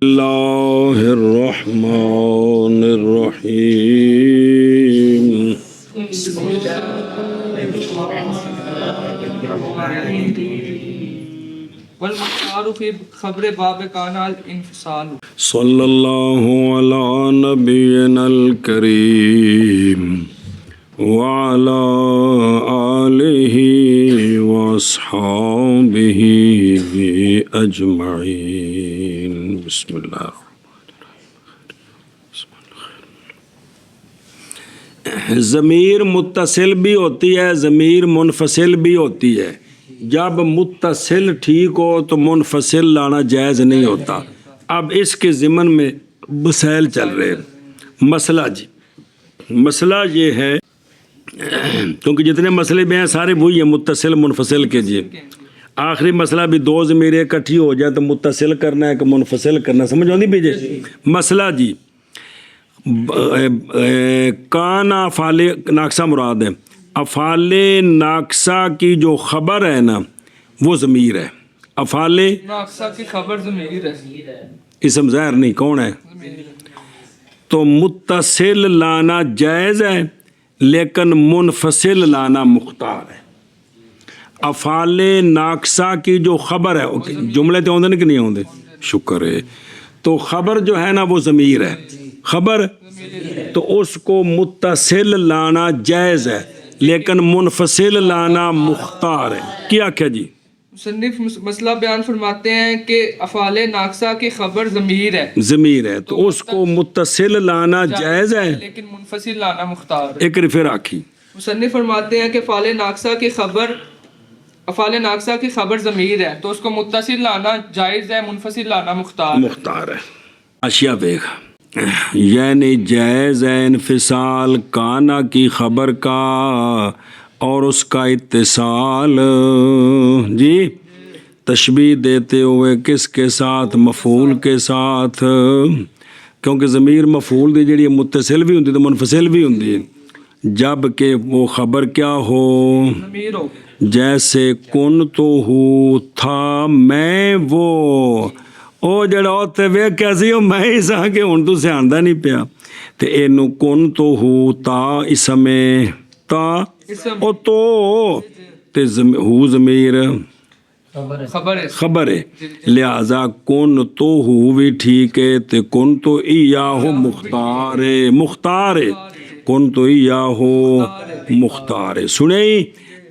اللہ الرحمن الرحیم والمختار فی خبر باب کان الانفصال صلی اللہ علی نبینا الکریم وعلی آلہ واصحابہ اجمعین بسم اللہ۔ ضمیر متصل بھی ہوتی ہے، ضمیر منفصل بھی ہوتی ہے۔ جب متصل ٹھیک ہو تو منفصل لانا جائز نہیں ہوتا۔ اب اس کے ضمن میں مسائل چل رہے ہیں۔ مسئلہ یہ ہے، کیونکہ جتنے مسئلے بھی ہیں سارے وہی ہیں متصل منفصل کے جی۔ آخری مسئلہ بھی دو ضمیر اکٹھی ہو جائے تو متصل کرنا ہے کہ منفصل کرنا، سمجھ آتی بھی جی؟ مسئلہ جی کان افعال ناقصہ مراد ہے۔ افعال ناقصہ کی جو خبر ہے نا وہ ضمیر ہے۔ افعال ناقصہ کی خبر ضمیر ہے، اسم ظاہر نہیں، کون ہے؟ تو متصل لانا جائز ہے لیکن منفصل لانا مختار ہے۔ افعال ناقصہ کی جو خبر ہے، جملے تو ہوندے کہ نہیں ہوندے؟ شکر ہے۔ تو خبر جو ہے نا وہ ضمیر ہے، خبر تو اس کو متصل لانا جائز ہے لیکن منفصل لانا مختار ہے۔ کیا کیا جی؟ مصنف مسئلہ بیان فرماتے ہیں کہ افعال ناقصہ کی خبر ضمیر ہے، ضمیر ہے تو اس کو متصل لانا جائز ہے لیکن منفصل لانا مختار ہے۔ ایک پھر آکھی مصنف فرماتے ہیں کہ افعال ناقصہ کی خبر ضمیر ہے تو اس کو متصل لانا جائز ہے، منفصل لانا مختار ہے۔ اشیاء بیگ یعنی جائز ہے انفصال کانا کی خبر کا اور اس کا اتصال جی تشبیہ دیتے ہوئے کس کے ساتھ؟ مفعول کے ساتھ، کیونکہ ضمیر مفعول دی جڑی متصل بھی ہوندی تو منفصل بھی ہوندی ہے، جب کہ وہ خبر کیا ہو؟ ضمیر ہو۔ جیسے کن تو ہو تھا میں وہ، او جڑا تے ویکھیا سی او میں ہی سا کہ ہن تو سیاندا نہیں پیا، تے اینو کن تو ہو تا اسم تا او تو تے ہو ضمیر خبر ہے، لہذا کن تو ہو بھی ٹھیک ہے تے کن تو ایاہو مختار ہے کن تو ایاہو مختار ہے۔ سنیں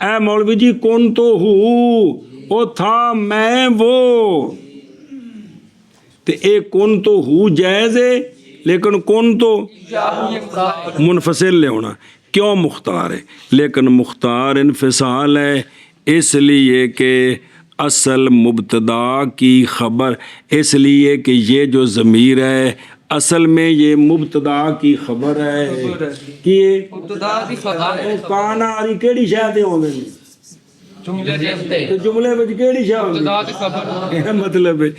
اے مولوی جی، کن تو ہو او تھا میں وہ، تے اے کن تو ہو جائز ہے لیکن کن تو منفصل لے ہونا، کیوں مختار ہے؟ لیکن مختار انفصال ہے اس لیے کہ اصل مبتدا کی خبر، اس لیے کہ یہ جو ضمیر ہے اصل میں یہ مبتدا کی خبر ہے کہ مبتدا کی خبر ہے، کانا والی کیڑی شے تے ہوندے نے جملے وچ کیڑی شے ہوندی؟ مبتدا کی خبر مطلب ہے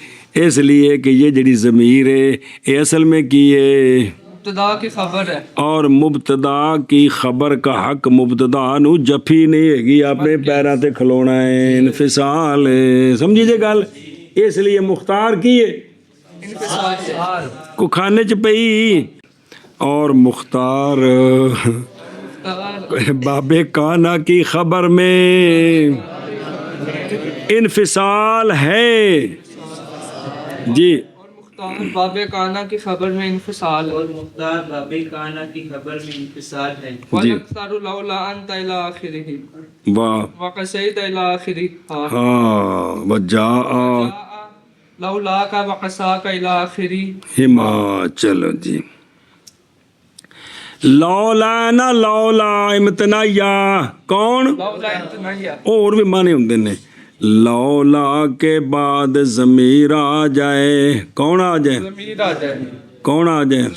اس لیے کہ یہ جڑی ضمیر ہے یہ اصل میں کی ہے مبتدا کی خبر ہے، اور مبتدا کی خبر کا حق مبتدا نو جفی نہیں ہے گی، اپنے پیراں تے کھلونا ہے، انفصال ہے، سمجھی جے گل؟ اس لیے مختار کی ہے کو کھانے چ پئی، اور مختار باب کانا کی خبر میں انفصال ہے جی۔ مختار باب کانا کی خبر میں انفصال ہے، اور مختار باب کانا کی خبر میں انفصال ہے۔ وَالْأَكْثَرُ لَوْلَا أَنْتَ إِلَىٰ آخِرِهِ وَقَسَيْتَ إِلَىٰ آخِرِهِ ہاں وجاء لَوْلَاكَ وَقَسَاكَ إِلَىٰ آخِرِهِ ہما۔ چلو جی، لولا نا لولا امتنایا کون؟ لولا امتنایا، اور بھی معنی ہوندے نے، لولا کے بعد ضمیر آ جائے، کون آ جائے؟ ضمیر آ جائے، کون آ جائے؟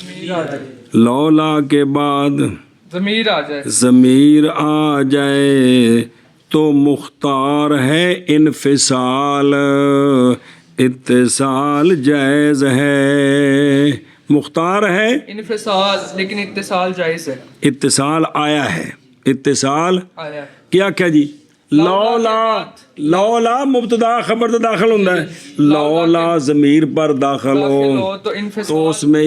لولا کے بعد ضمیر آ جائے، ضمیر آ جائے تو مختار ہے انفصال، اتصال جائز ہے، مختار ہے انفصال لیکن اتصال جائز ہے، اتصال آیا ہے، اتصال آیا کیا کیا جی؟ لولا مبتدا خبر تو داخل ہوتا ہے لولا ضمیر پر داخل ہو تو تو انفصال اس میں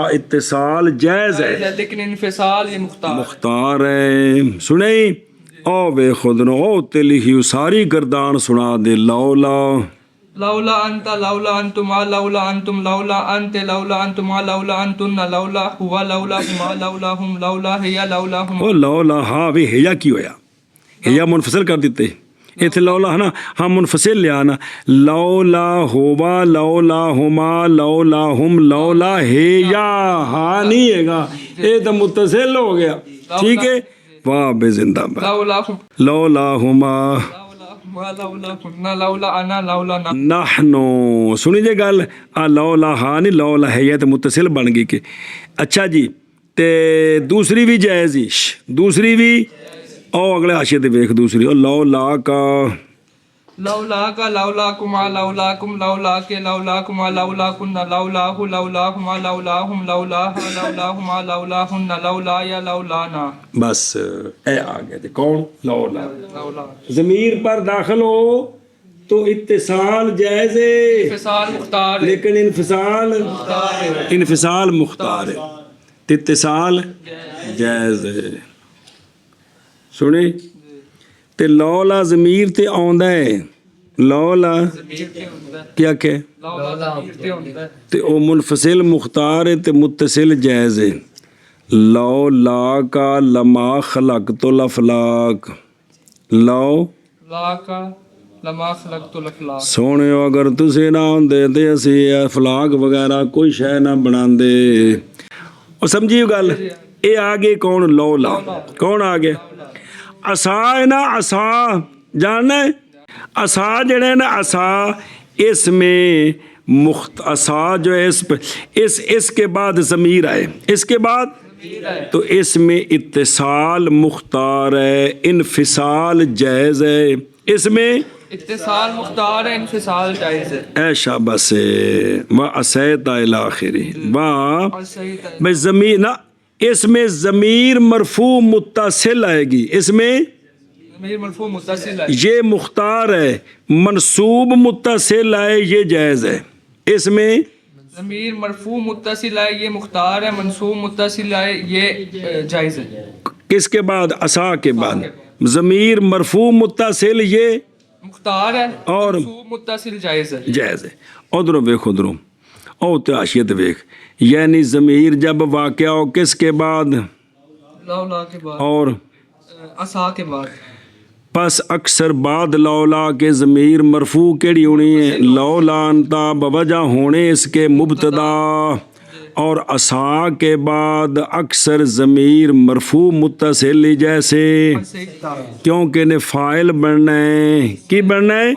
اتصال جائز ہے لیکن انفصال یہ مختار مختار ہے سنیں او بے خود نو او تے لکھی ساری گردان سنا دے لولا لولا انت لولا انتما لولا انتم لولا انت لولا انتما لولا انتن لولا هو لولا ہما لولا ہم لولا ہی لولا ہم او لولا ہاں بھی ہیا کی ہویا ہیا منفصل کر دیتے ایتھے لولا ہے نا ہاں منفصل لیا نا لولا ہوا لولا ہما لولا ہم لولا ہیا ہاں نہیں ہے گا یہ تو متصل ہو گیا ٹھیک ہے واہ بے زندہ باد لولا ہم لولا ہما لولا ہن لولا انا لولا نہ نحنو سنی جے گل آ لولا ہاں نہیں لولا ہے یہ تو متصل بن گئی کہ اچھا جی تے دوسری بھی جائز ہی دوسری بھی او اگلے حاشیے تے ویکھ دوسری او لولا کا لولا کما لولا کم لولا کے لولا کما لولا کن لولا ہو لولا ہما لولا ہم لولا ہا لولا ہما لولا ہن لولا یا لولا نا بس اے آ گئے تھے کون لولا لولا ضمیر پر داخل ہو تو اتصال جائز ہے انفصال مختار ہے لیکن انفصال مختار ہے تے اتصال جائز ہے سنیں تے لولا ضمیر تے آندا ہے لولا کیا کہ تے او منفصل مختار ہے تے متصل جائز ہے لولا کا لما خلقت الافلاک لو لا کا لما خلقت الافلاک سونے اگر تسی نہ ہوندے تے اسی افلاک وغیرہ کوئی شے نہ بناندے او سمجھیو گل اے آگے کون لولا کون آگے عصا ہے نا عصا جاننا ہے عصا جڑے نا عصا اس میں عصا جو ہے اس کے بعد ضمیر آئے اس کے بعد تو اس میں اتصال مختار ہے انفصال جائز ہے اس میں اتصال مختار ہے انفصال جائز ہے اے شاباش وَأَسَيْتَ إِلَى آخِرِ بھائی ضمیر نا اس میں ضمیر مرفوع متصل آئے گی اس میں ضمیر مرفوع متصل ہے یہ مختار ہے منصوب متصل آئے یہ جائز ہے اس میں ضمیر مرفوع متصل ہے یہ مختار ہے منصوب متصل ہے یہ جائز ہے کس کے بعد عصا کے بعد ضمیر مرفوع متصل یہ مختار ہے اور منصوب متصل جائز ہے جائز ہے ادھروں ویکھ ادھروں او تے حاشیت ویکھ یعنی ضمیر جب واقع ہو کس کے بعد لولا کے بعد اور عصا کے بعد پس اکثر بعد لولا کے ضمیر مرفوع کیڑی ہونی ہے لولا انتا بوجہ ہونے اس کے مبتدا اور عصا کے بعد اکثر ضمیر مرفوع متصل جیسے کیونکہ نے فاعل بننا ہے کی بننا ہے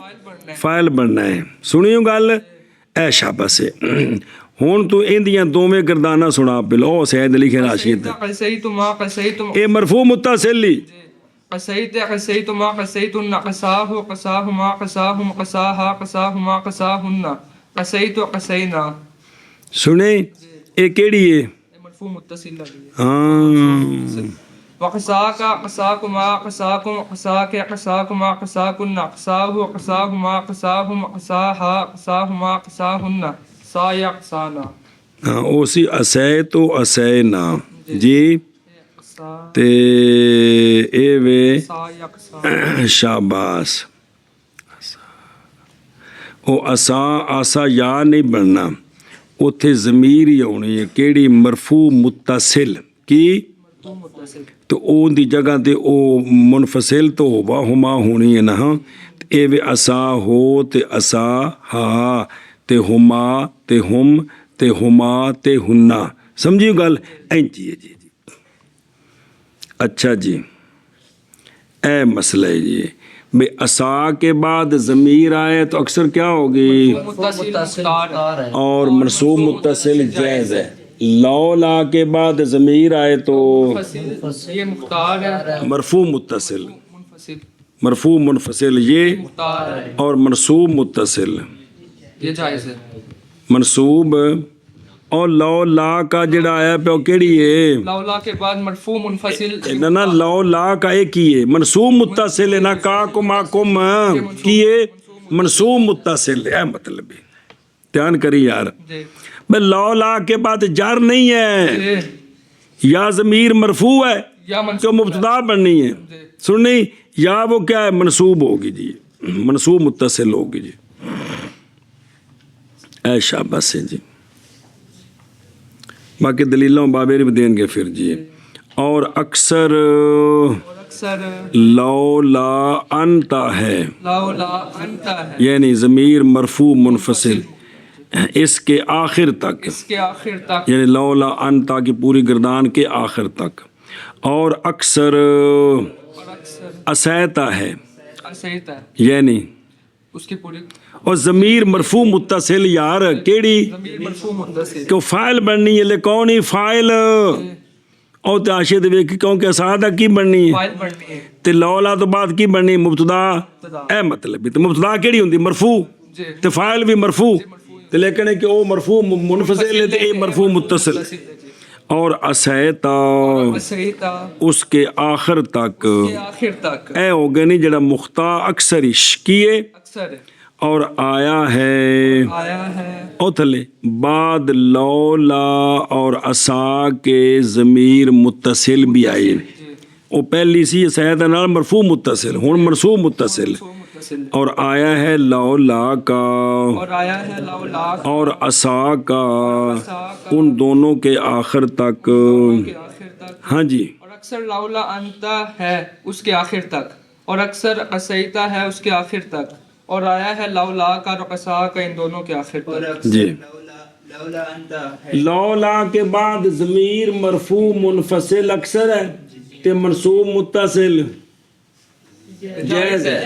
فاعل بننا ہے سنیو گل اے شاباش ہن تو اندیاں دوویں گرداناں سنا پلو سید لکھے راشد قصیتما قصیتم اے مرفوع متصل لی قصیت قصیتما قصیتن قصاہ قصاہما قصاہم قصاہا قصاہما قصاہن قصیت قصینا سنیں اے کیڑی ہے مرفوع متصل لگی ہاں وقصاکا قصاکما قصاکم قصاک قصاکما قصاکن قصاہ قصاہما قصاہم قصاہا قصاہما قصاہن سایا قصانا ہاں اسی اسے تو اسے نا جی تے اے وے سایا قصانا شاباش او آسا یا نہیں بننا اتھے ضمیر ہی ہونی ہے کیڑی مرفوع متصل کی تو اون دی جگہ تے او منفصل تو ہوا ہما ہونی ہے نا اے وے اسا ہو تے اسا ہا تے ہما تے ہم تے ہما تے ہننا سمجھیو گل اینچی ہے جی اچھا جی اے مسئلہ ہے جی بے اسا کے بعد ضمیر آئے تو اکثر کیا ہوگی اور منصوب متصل جائز ہے لولا کے بعد ضمیر آئے تو یہ مختار ہے مرفوع متصل مرفوع منفصل یہ مختار ہے اور منصوب متصل یہ جائز ہے منصوب اور لو لا کا جڑا آیا پہ وہ کیڑی ہے لولا کے بعد مرفوع منفصل نا لو لا کا ایک ہی ہے منصوب متصل ہے نا کا کما کم کی ہے منصوب متصل ہے مطلب ہے دھیان کری یار جی بھائی لو لا کے بعد جر نہیں ہے جی یا ضمیر مرفوع ہے یا جو منصوب مبتدا بننی ہے جی سننی یا وہ کیا ہے منصوب ہوگی جی منصوب متصل ہوگی جی اے شاباش ہے جی باقی دلیلوں بابیر بھی دیں گے پھر جی اور اکثر اور اکثر لو لا انتا ہے لولا انت ہے یعنی ضمیر مرفوع منفصل اس کے آخر تک اس کے آخر تک یعنی لولا انتا کی پوری گردان کے آخر تک اور اکثر اور اکثر اسیتا ہے صحیح ہے یعنی اس کی پوری اور ضمیر مرفوع متصل یار کیڑی ضمیر مرفوع متصل کہ فائل بننی ہے لے کون ہی فائل اور تاشد ویکھی کیونکہ اسادہ کی بننی ہے فائل بننی ہے تے لولا تو بعد کی بننی مبتدا اے مطلب تے مبتدا کیڑی ہوندی مرفوع جی تے فاعل بھی مرفوع تے لیکن ہے کہ او مرفوع منفصل ہے تے اے مرفوع متصل اور اسیتا صحیح تھا اس کے آخر تک کے آخر تک اے ہو گئے نہیں جڑا مختا اکثر کیے اکثر اور آیا ہے آیا ہے او تھلے بعد لولا اور اسا کے ضمیر متصل بھی آئے وہ پہلی سی سیدہ نال مرفوع متصل ہون منصوب متصل متصل اور آیا ہے لولا کا اور آیا ہے لولا اور اسا کا ان دونوں کے آخر تک کے آخر تک ہاں جی اور اکثر لولا انتا ہے اس کے آخر تک اور اکثر اسیتا ہے اس کے آخر تک اور آیا ہے لولا کا اور قصا کا ان دونوں کے آخر اور تک اکثر جی لولا انت ہے لولا کے بعد ضمیر مرفوع منفصل اکثر ہے تے منصوب متصل جائز ہے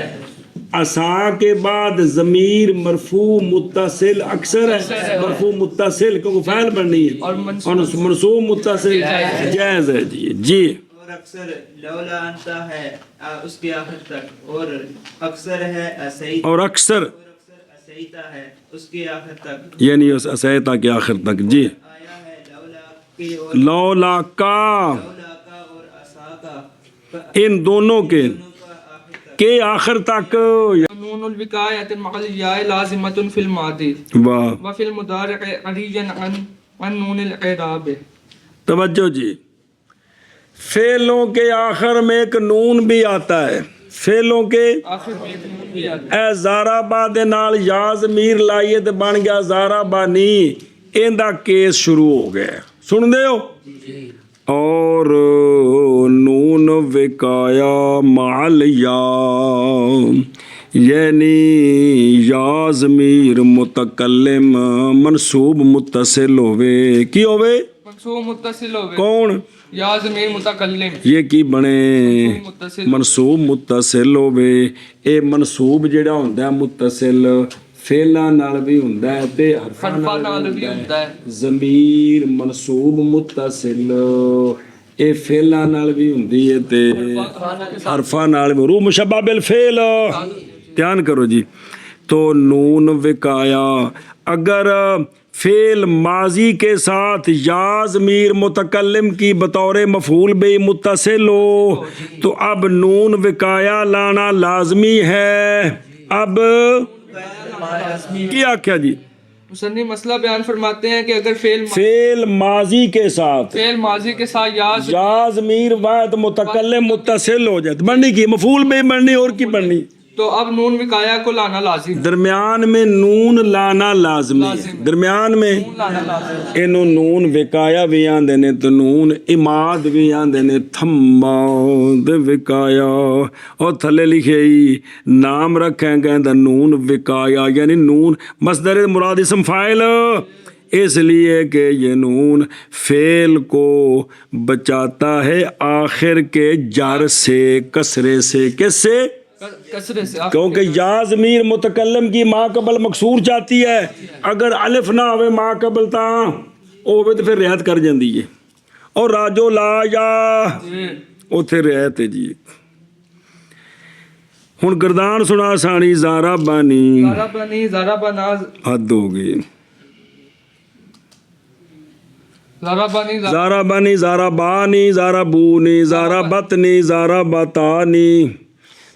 اسا کے بعد ضمیر مرفوع متصل اکثر ہے مرفوع متصل کیونکہ فعل بننی ہے اور اور منصوب متصل جائز ہے جی جی اور اکثر لولا انت ہے اس کے آخر تک اور اکثر ہے اسیت اور اکثر اور اکثر اسیتا ہے اس کے آخر تک یعنی اس اسیتا کے آخر تک جی آیا ہے لولا کے اور لولا کا لولا کا اور اسا کا ان دونوں کے کا آخر تک نون الوقایت المعل یا لازمۃ فی الماضی واہ وفی المضارع عریجا عن نون الاعراب توجہ جی فعلوں کے آخر میں ایک نون بھی آتا ہے فعلوں کے آخر میں ایک نون بھی آتا اے زارا با دے نال یا ضمیر لائیے تے بن گیا زارا بانی ایندا کیس شروع ہو گیا سن دے ہو اور نون وقایا مال یا یعنی یا ضمیر متکلم منصوب متصل ہوئے کی ہوئے منصوب متصل ہوئے کون یا ضمیر متکلم یہ کی بنے متصل منصوب متصل ہوئے اے منصوب جڑا ہوندا ہے متصل فعلاں نال بھی ہوندا ہے تے حرفاں حرفاں نال نال بھی بھی ہوندا ہوندا ہے ہے ضمیر منصوب متصل اے فعلاں نال بھی ہوندی ہے تے حرفاں نال بھی روح مشبہ بالفعل دھیان کرو جی تو نون وقایا اگر فعل ماضی کے ساتھ یا ضمیر متکلم کی بطور مفعول بھی متصل ہو تو اب نون وقایا لانا لازمی ہے اب کیا کیا جی مصنف مسئلہ بیان فرماتے ہیں کہ اگر فعل ماضی کے ساتھ فعل ماضی کے ساتھ یا ضمیر واحد متکلم متصل ہو جائے بننی کی مفعول بھی بننی اور کی بننی تو اب نون وقایا کو لانا لازم درمیان میں نون لانا لازمی ہے درمیان میں لانا لازم اینو نون وقایا بھی آندے نے تو نون اماد بھی آندے نے تھماد وقایا اور تھلے لکھے ہی نام رکھیں گے دا نون وقایا یعنی نون مصدر مراد اسم فاعل اس لیے کہ یہ نون فعل کو بچاتا ہے آخر کے جر سے کسرے سے کس سے کسرے سے کیونکہ یا ضمیر متکلم کی ما قبل مکسور جاتی ہے اگر الف نہ ہوئے ما قبل تا ہوئے تو پھر رعایت کر جاندی ہے اور راجو لا یا اوتھے رعایت ہے جی ہن گردان سنا سانی زارا بانی زارا بنی زارا بنا حد ہو گئی ضربنی ضربنی ضربانی ضربونی ضربتنی ضربتانی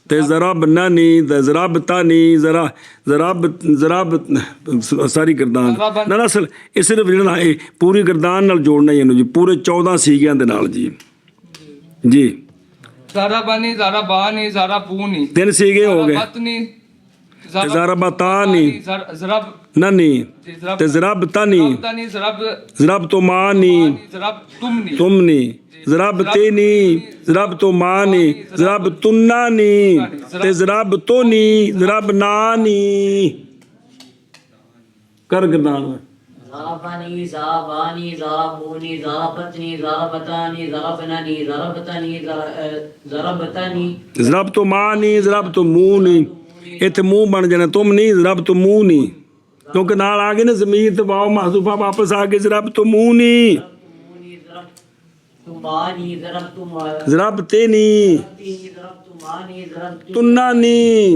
تے ضربننی تے ضربتنی ضرب ساری گردان نا اصل یہ صرف جڑا نا پوری گردان نال جوڑنا ہی جی پورے 14 سیگیاں دے نال جی جی ضربنی ضربانی ضربونی 3 سیگے ہو گئے ضربتنی ضربتانی ضرب ننی تے ضربتنی ضربتمانی تمنی ضربتنی ضربتمانی ضربتنانی تے ضربتنی ضربنانی کر گردان میں ضربني ضرباني ضربوني ضربتني ضربتاني ضربنني ضربتني ضربتني ضربتمانی ضربتمونی اتنے منہ بن جانا تم نہیں ضربتمونی کیونکہ نال آ گئے نا ضمیر تے واو محذوفہ واپس آ گئے ضربتمونی ضربتنی تنانی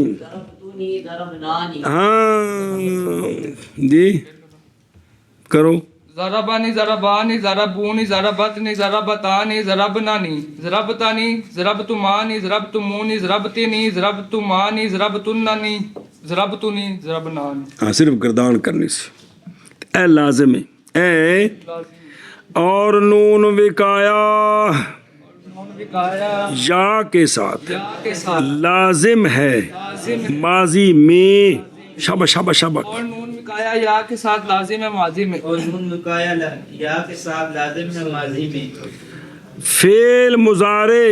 ہاں جی کرو ضربنی ضربانی ضربونی ضربتنی ضربتانی ضربننی ضربتنی ضربتمانی ضربتمونی ضربتنی ضربتمانی ضربتننی ضربتنی ضربنانی ہاں صرف گردان کرنی سے اے لازم ہے اے اور نون وقایا یا کے ساتھ لازم ہے ماضی میں شابہ شابہ شابہ اور نون وقایا یا کے ساتھ لازم ہے ماضی میں اور نون وقایا یا کے ساتھ لازم ہے ماضی میں فعل مضارع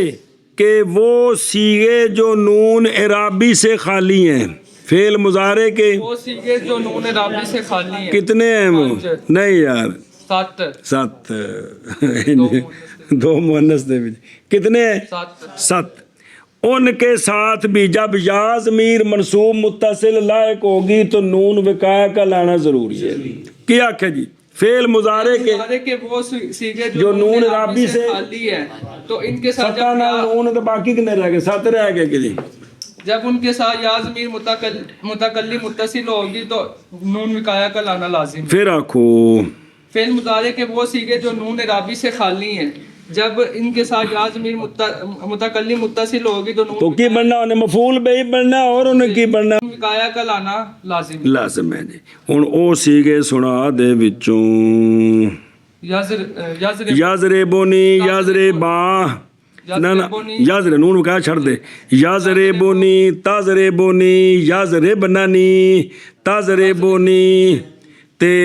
کے وہ سیغے جو نون اعرابی سے خالی ہیں فعل مضارع کے وہ سیگے جو نون رابی سے خالی ہیں کتنے ہیں وہ نہیں یار 7 دو مؤنث دے وچ کتنے ہیں 7 ان کے ساتھ بھی جب یا ضمیر منصوب متصل لائق ہوگی تو نون وقایا کا لانا ضروری ہے کیا آکھے جی فعل مضارع کے وہ سیگے جو نون رابی سے خالی ہے تو ان کے ساتھ ستا نال نون تو باقی کتنے رہ گئے 7 رہ گئے کہ جی جب ان کے ساتھ یا ضمیر متکلم متصل ہوگی تو نون وقایا کا لانا لازم ہے پھر آکھو فعل مضارع کے وہ سیگے جو نون رابی سے خالی ہیں جب ان کے ساتھ یا ضمیر متکلم متصل ہوگی تو تو کی بننا انہیں مفعول بے بننا اور انہیں کی بننا نون وقایا کا لانا لازم ہے لازم ہے جی ہن او سیگے سنا دے وچوں یضربونی یضربا نا نا یضر نون وقایا چھڑ دے یضربونی تضربونی یضربننی تضربونی تے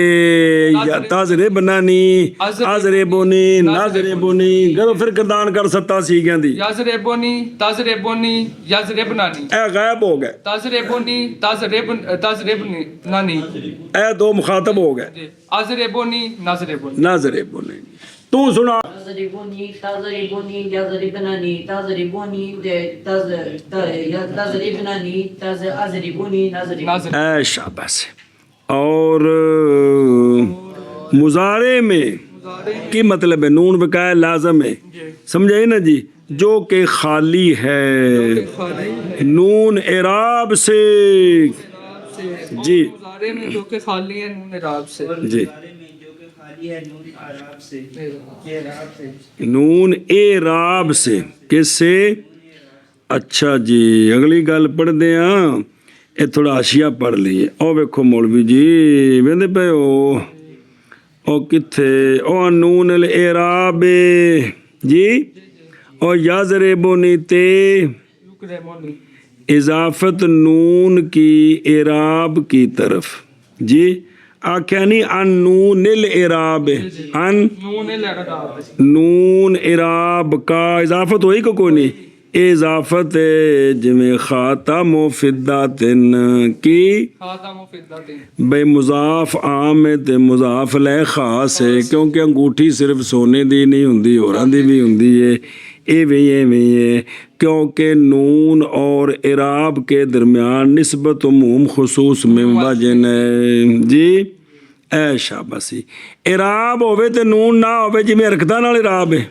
تضربننی اضربونی نضربونی کرو پھر گردان کر 7 سیگیاں دی یضربونی تضربونی یضربننی اے غائب ہو گئے تضربونی تضربننی اے 2 مخاطب ہو گئے اضربونی نضربونی نضربونی تو سنا تضربوني تضربوني يضربنني تضربوني تضربنني أضربوني نضربوني اے شاباش اور مضارع میں کی مطلب ہے نون وقایا لازم ہے سمجھائے نا جی جو کہ خالی ہے نون اعراب سے جی مضارع میں جو کہ خالی ہے نون اعراب سے جی جو کہ خالی ہے نون اعراب سے نون اعراب سے کس سے اچھا جی اگلی گل پڑھ دیں ہاں یہ تھوڑا حاشیہ پڑھ لیے او ویکھو مولوی جی ویندے پے او کتھے او نون الاعراب جی او یضربونی تے اضافت نون کی اعراب کی طرف جی آکھیا نہیں ان نون الاعراب ان نون اعراب کا اضافت ہوئی کو کوئی نہیں اضافت جمع خاتم و فداتن کی بے مضاف عام تے مضاف لے خاص ہے کیونکہ انگوٹھی صرف سونے دی نہیں ہوندی ہوراں دی بھی ہوندی ہے ایویں کیونکہ نون اور اعراب کے درمیان نسبت عموم خصوص میں وجن ہے جی اے شاباسی اعراب ہوئے تے نون نہ ہوئے جویں حرکتاں نال اعراب ہے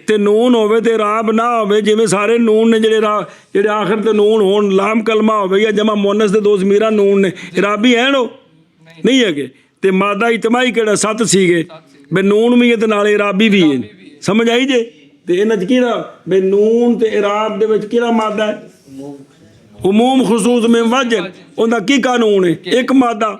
تے نون ہوئے تے اعراب نہ ہوئے جویں سارے نون نے جڑے آخر تے نون ہون لام کلمہ ہوئے یا جمع مؤنث تے 2 ضمیراں نون نے اعرابی ہیں نو نہیں ہے کہ تے مادہ اجتماعی کیڑا 7 سیگے ਬੇ ਨੂਨ ਵੀ ਹੈ ਤੇ ਨਾਲੇ ਇਰਾਬੀ ਵੀ ਹੈ। ਸਮਝ ਆਈ ਜੇ? ਤੇ ਇਹਨਾਂ 'ਚ ਕਿਹੜਾ ਬੇ ਨੂਨ ਤੇ ਇਰਾਬ ਦੇ ਵਿੱਚ ਕਿਹੜਾ ਮਾਦਾ ਹੈ? ਉਮੂਮ ਖੁਸੂਸ ਮੇਂ ਵਜਨ, ਉਹਦਾ ਕੀ ਕਾਨੂੰਨ ਹੈ? ਇੱਕ ਮਾਦਾ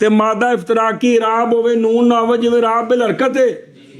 ਤੇ ਮਾਦਾ ਇਫਤਰਾਕੀ ਇਰਾਬ ਹੋਵੇ, ਨੂਨ ਨਾ ਹੋਵੇ, ਜਿਵੇਂ ਇਰਾਬ ਬਿਲ ਹਰਕਤ ਹੈ,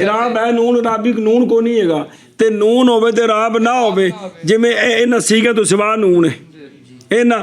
ਇਰਾਬ ਹੈ ਨੂਨ, ਇਰਾਬੀ ਨੂਨ ਕੋ ਨਹੀਂ ਹੈਗਾ, ਤੇ ਨੂਨ ਹੋਵੇ ਤੇ ਇਰਾਬ ਨਾ ਹੋਵੇ, ਜਿਵੇਂ ਇਹਨਾਂ ਸੀਗਾ ਤੋਂ ਸਿਵਾ ਨੂਨ ਹੈ, ਇਹਨਾਂ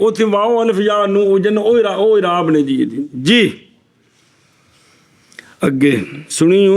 ਉੱਥੇ ਵਾਓ ਅਲਫ ਜਾਂ ਨੂੰ ਜਨ ਉਹ ਇਰਾਬ ਨੇ ਜੀ। ਜੀ ਅੱਗੇ ਸੁਣੀਓ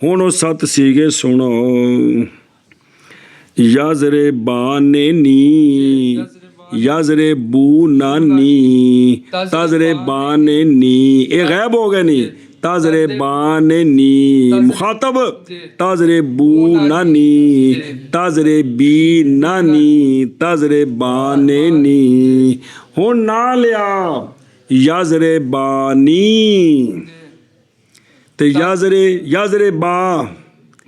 ਹੁਣ ਉਹ ਸੱਤ ਸੀਗੇ ਸੁਣੋ, ਯਜ਼ਰੇ ਬਾਨੇ ਨੀ, ਯਜ਼ਰੇ ਬੂ ਨਾਨੀ, ਤਜ਼ਰੇ ਬਾਨੇ ਨੀ, ਇਹ ਗਾਇਬ ਹੋ ਗਏ ਨਹੀਂ, ਤਜ਼ਰੇ ਬਾਨੇ ਨੀ ਮੁਖਾਤਬ, ਤਜ਼ਰੇ ਬੂ ਨਾਨੀ, ਤਜ਼ਰੇ ਬੀ ਨਾਨੀ, ਤਜ਼ਰੇ ਬਾਨੇ ਨੀ। ਹੁਣ ਨਾ ਲਿਆ ਯਜ਼ਰੇ ਬਾਨੀ ਤੇ ਯਜ਼ਰੇ ਬਾ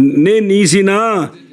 ਨੇ ਨੀ ਸੀ ਨਾ,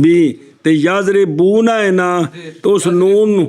ਵੀ, ਤੇ ਯਜ਼ਰੇ ਬੂ ਨਾ ਹੈ ਨਾ, ਤਾਂ ਉਸ ਨੂਨ ਨੂੰ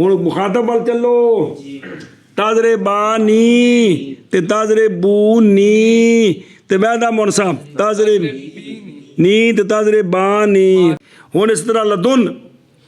ਹੁਣ ਮੁਖਾਤਬ ਵੱਲ ਚੱਲੋ, ਤਾਜ਼ਰੇ ਬਾ ਨੀ ਤੇ ਤਾਜ਼ਰੇ ਬੂ ਨੀ, ਤੇ ਵਹਿਦਾ ਮੁਨਸਾ ਤਾਜ਼ਰੇ ਨੀ ਤੇ ਤਾਜ਼ਰੇ ਬਾ ਨੀ। ਹੁਣ ਇਸ ਤਰ੍ਹਾਂ ਲਦੁਨ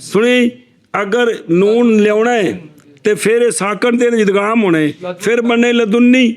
ਸੁਣੀ, ਅਗਰ ਨੂਨ ਲਿਆਉਣਾ ਹੈ ਤੇ ਫਿਰ ਇਹ ਸਾਕਣ ਦੇ ਇਦਗਾਮ ਹੋਣਾ ਹੈ, ਫਿਰ ਬਣਨੇ ਲਦੁੰਨੀ।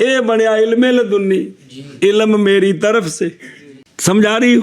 ਇਹ ਬਣਿਆ ਇਲਮੇ ਲਦੁੰਨੀ, ਇਲਮ ਮੇਰੀ ਤਰਫ ਸੇ। ਸਮਝ ਆ ਰਹੀ ਹੋ?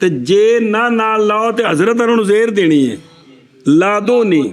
ਤੇ ਜੇ ਨਾ ਨਾਲ ਲਾਓ ਤੇ ਹਜ਼ਰਤ ਉਹਨਾਂ ਨੂੰ ਜ਼ੇਰ ਦੇਣੀ ਹੈ, ਲਾਦੋਨੀ।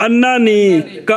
ਅੰਨਾ ਨੀ, ਕ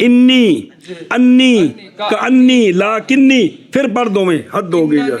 ਇੰਨੀ, ਅੰਨੀ, ਕ ਅੰਨੀ, ਲਾ ਕਿੰਨੀ। ਫਿਰ ਪੜ ਦੋਵੇਂ, ਹੱਦ ਹੋ ਗਈ ਯਾਰ।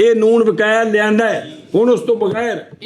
ਇਹ ਨੂਨ ਬਕਾਇਆ ਲਿਆਂਦਾ ਹੈ, ਹੁਣ ਉਸ ਤੋਂ ਬਗੈਰ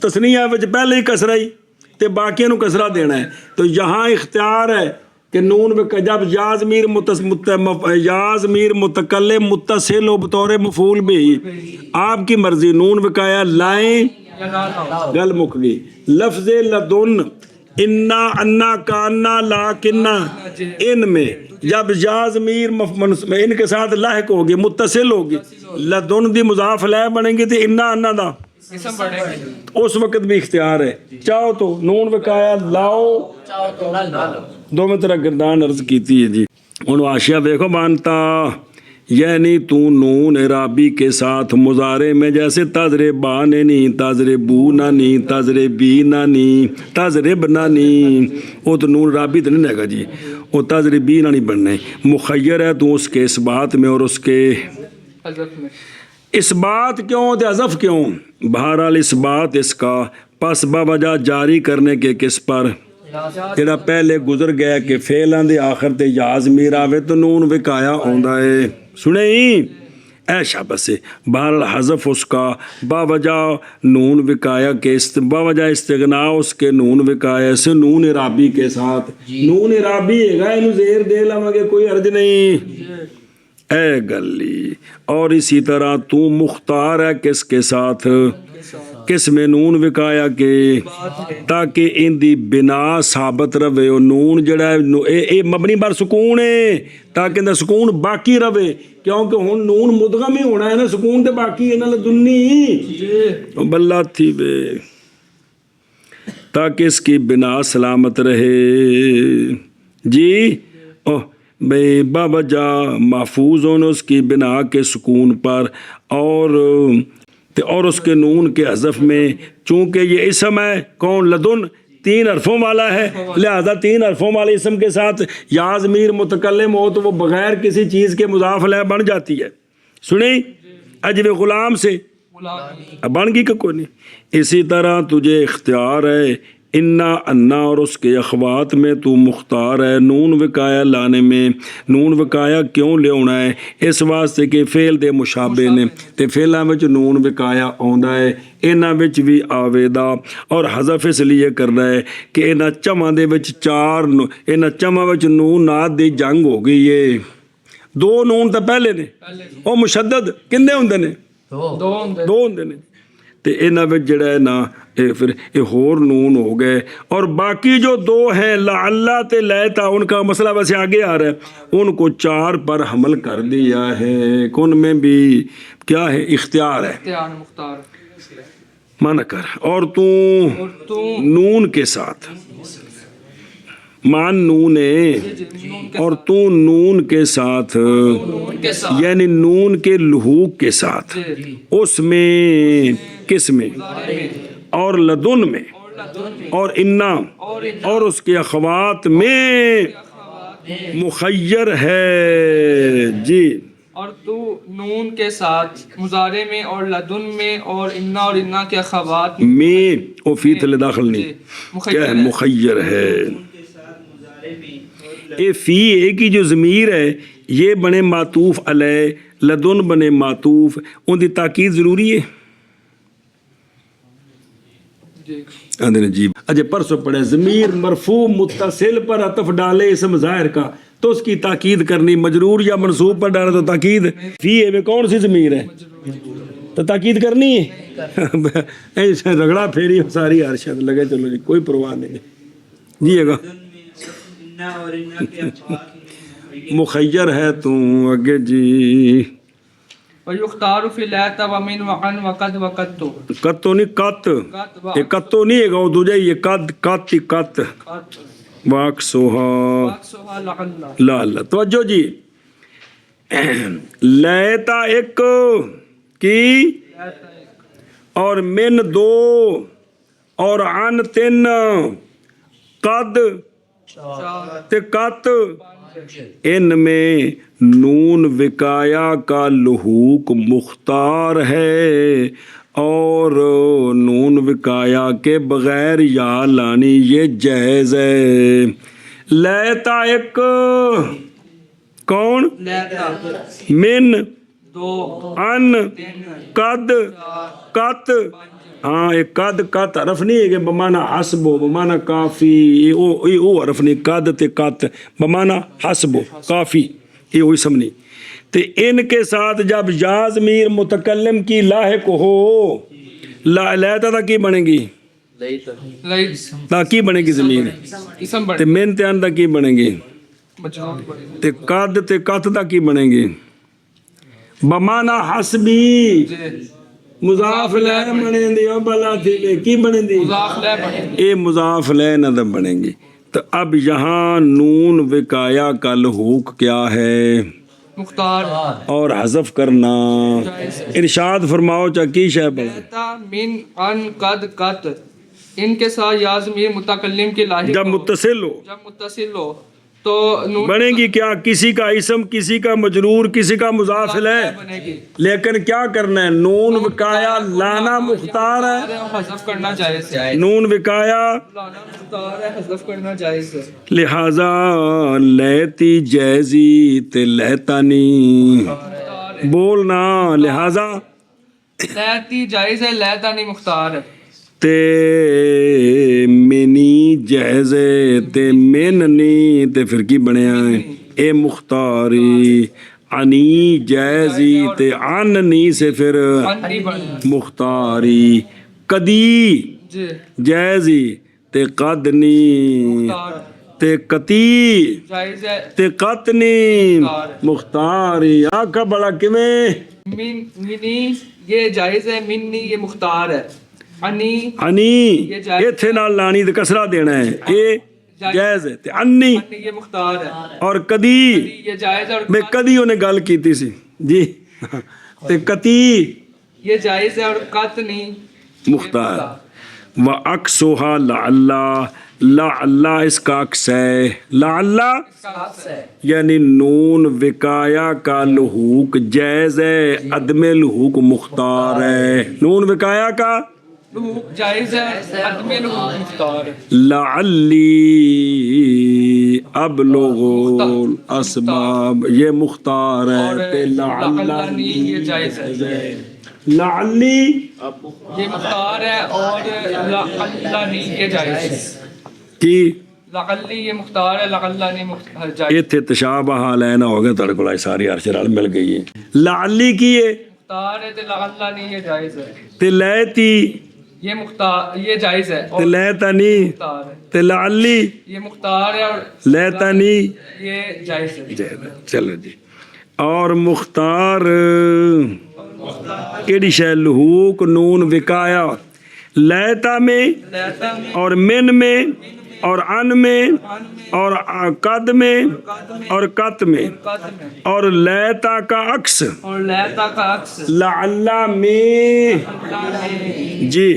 ਤਸਨੀਆ ਵਿੱਚ ਪਹਿਲੇ ਹੀ ਕਸਰਾ ਹੀ, تے باقیوں نو کسرہ دینا ہے. تو یہاں اختیار ہے کہ نون جب یا ضمیر متکلم متصل ہو بطور مفعول بھی، آپ کی مرضی نون وقایا لائیں، گل مک گئی. لفظ لدن انا انا کانا لاکنہ ان میں جب یا ضمیر ان کے ساتھ لاحق ہوگی متصل ہوگی لدن دی مضاف لے بنیں گی تو انا انا دا اسم پڑھیں گے. اس وقت بھی اختیار ہے. چاہو تو نون وقایا لاؤ، چاہو تو نہ لاؤ. دو میں طرح گردان عرض کیتی ہے جی. ان آشیا دیکھو مانتا یعنی تو نون عرابی کے ساتھ مضارع میں جیسے تضرباننی تضربوننی تضربیننی تضربننی، وہ تو نون عرابی تو نہیں رہے گا جی، وہ تضربین نہیں بننے. مخیر ہے تو اس کے اس بات میں اور اس کے حذف میں. اس بات کیوں تے حذف کیوں؟ بہرحال اس بات اس کا پس بوجہ جاری کرنے کے کس پر جڑا پہلے گزر گیا کہ فعلاں دے آخر تے یا ضمیر آوے تو نون وقایا ہوندا ہے. سنیں اے شاباش. بہرحال حذف اس کا باوجہ نون وقایا کے باوجہ استغنا اس کے نون وقایا سے نون عرابی کے ساتھ. نون عرابی ہے گا انہوں زیر دے لواں گے کوئی حرج نہیں. اے گلی اور اسی طرح تو مختار ہے کس کے ساتھ؟ کس میں نون وقایا کے تاکہ ان دی بنا ثابت رہے. او نون جڑا ہے اے مبنی بر سکون ہے تاکہ ان دا سکون باقی رہے، کیونکہ ہن نون مدغم ہی ہونا ہے نا، سکون تے باقی ہے نا لدنی بلہ تھی بے، تاکہ اس کی بنا سلامت رہے جی. بے باوجہ محفوظ ہونا اس کی بنا کے سکون پر اور اس کے نون کے حذف میں، چونکہ یہ اسم ہے کون لدن 3 حرفوں والا ہے، لہذا 3 حرفوں والے اسم کے ساتھ یا ضمیر متکلم ہو تو وہ بغیر کسی چیز کے مضاف الیہ بن جاتی ہے. سنیں اجب غلام سے بن گئی کہ کوئی نہیں. اسی طرح تجھے اختیار ہے انا انا اور اس کے اخوات میں تو مختار ہے نون وقایا لانے میں. نون وقایا کیوں لے ہونا ہے؟ اس واسطے کہ فعل دے مشابہ نے تے فعلاں وچ نون وقایا آوندا ہے، انہاں وچ بھی آوے دا. اور حذف اس لیے کرنا ہے کہ انہاں چماں دے وچ انہاں چماں وچ نون نات دی جنگ ہو گئی ہے. 2 نون تو پہلے نے، وہ مشدد کنے ہوندے نے؟ 2 ہوندے نے. تے انہاں وچ جڑا ہے نا پھر یہ ہور نون ہو گئے. اور باقی جو 2 ہیں لعلہ تے لیتا، ان کا مسئلہ ویسے آگے آ رہا ہے، ان کو 4 پر حمل کر دیا ہے. کن میں بھی کیا ہے؟ اختیار ہے. اختیار مختار مانا کر. اور تو نون کے ساتھ مان نون ہے اور تو نون کے ساتھ یعنی نون کے لحوق کے ساتھ اس میں کس میں اور لدن میں اور انا اور اس کے اخوات میں مخیر ہے جی. اور تو نون کے ساتھ مضارع میں اور لدن میں اور انا کے اخوات میں او فی تلے داخل نہیں، کیا ہے؟ مخیر ہے. اے فی ایک ہی جو ضمیر ہے یہ بنے معطوف علیہ، لدن بنے معطوف، ان دی تاکید ضروری ہے. جی اجے پرسوں پڑھے ضمیر مرفوع متصل پر عطف ڈالے اسم ظاہر کا تو اس کی تاکید کرنی، مجرور یا منصوب پر ڈالا تو تاکید. فی ہے کون سی ضمیر ہے تو تاکید کرنی ہے. ایسے رگڑا پھیری ساری ارشد لگے چلو جی کوئی پرواہ نہیں جی گا. مخیر ہے تو اگے جی. وَيُخْتَارُ فِي اللَّهِ وَمِنْ وَعَنْ وَقَدْ وَقَدْتُ کتو نہیں کت، یہ کتو نہیں ہے گا وہ دوجہ یہ کت کت کت واقسوہا لا اللہ. توجہ جی. لیتا ایک کی اور من 2 اور عن 3 قد تے کت، ان میں نون وقایا کا لحوق مختار ہے اور نون وقایا کے بغیر یا لانی یہ جائز ہے. لیتا ایک کون؟ من 2 ان قد کت ہاں ایک قد قط حرف نہیں ہے کہ بمانا حسبو بمانا کافی یہ وہ حرف نہیں قد تے قط بمانا حسبو کافی یہ وہ اسم نہیں تے ان کے ساتھ جب یا ضمیر متکلم کی لاحق ہو لیتا دا کی بنے گی لیت دا کی بنے گی ضمیر اسم بن تے من تے ان دا کی بنے گی مجرور بن تے قد تے قط دا کی بنے گی بمانا حسبی جی مضاف لہ بنے دی او بلا تھی کی بنے دی مضاف لہ بن اے مضاف لہ نہ بنے گی تو اب یہاں نون وقایا کا لحوق کیا ہے مختار اور حذف کرنا ارشاد فرماؤ چا کی شے پڑھے لیتا من ان قد قط ان کے ساتھ یا ضمیر متکلم کے لاحق جب ہو متصل ہو جب متصل ہو تو نون بنے گی کیا کسی کا اسم کسی کا مجرور کسی کا مضاف ہے بنے گی لیکن کیا کرنا ہے نون وقایا لانا مختار ہے حذف کرنا جائز ہے نون وقایا لانا مختار ہے حذف کرنا جائز ہے لہذا لیتی جیزی تے لیتانی بولنا لہذا لیتی جائز ہے لیتا نہیں مختار ہے تے منی جہزے تے مننی تے پھر کی بنیا ہے اے مختاری انی جہزی تے عننی سے پھر نہیں بن مختاری قدی جی جہزی تے قدنی مختار تے قطی جائز ہے تے قطنی مختاری آقا بڑا کمیں منی یہ جائز ہے منی یہ مختار ہے انی انی یہ جائز ایتھے نال لانی تے کسرہ دینا ہے اے جائز ہے تے انی انی یہ مختار ہے اور کدی یہ جائز ہے اور میں کدی انہیں گل کیتی سی جی تے کتی یہ جائز ہے اور قط نہیں مختار و اکسوہا لعلہ اس کا عکس ہے لعلہ یعنی نون وقایا کا لحوق جائز ہے عدم لحوق مختار ہے نون وقایا کا جائز ہے عدم لحوق مختار ہے لعلی ابلغ الاسباب یہ مختار ہے تے لعلنی یہ جائز ہے لعلی یہ مختار ہے اور لعلنی یہ جائز ہے کی لعلی یہ مختار ہے لعلنی جائز اتنے تشابہ حال ہے نہ ہو گیا تڑ کو ساری عرش رل مل گئی ہے لعلی کی ہے مختار ہے تے لعلنی یہ جائز ہے تے لیتی یہ مختار یہ جائز ہے تے اور لیتنی مختار ہے تے لعلی یہ مختار ہے اور لیتنی یہ جائز ہے چلو جی اور مختار کیڑی شے لحوق نون وقایا لیتا میں لیتا میں اور من میں اور ان میں اور قد میں اور قط میں قط میں اور لیتا کا عکس اور لیتا کا عکس لعلہ میں جی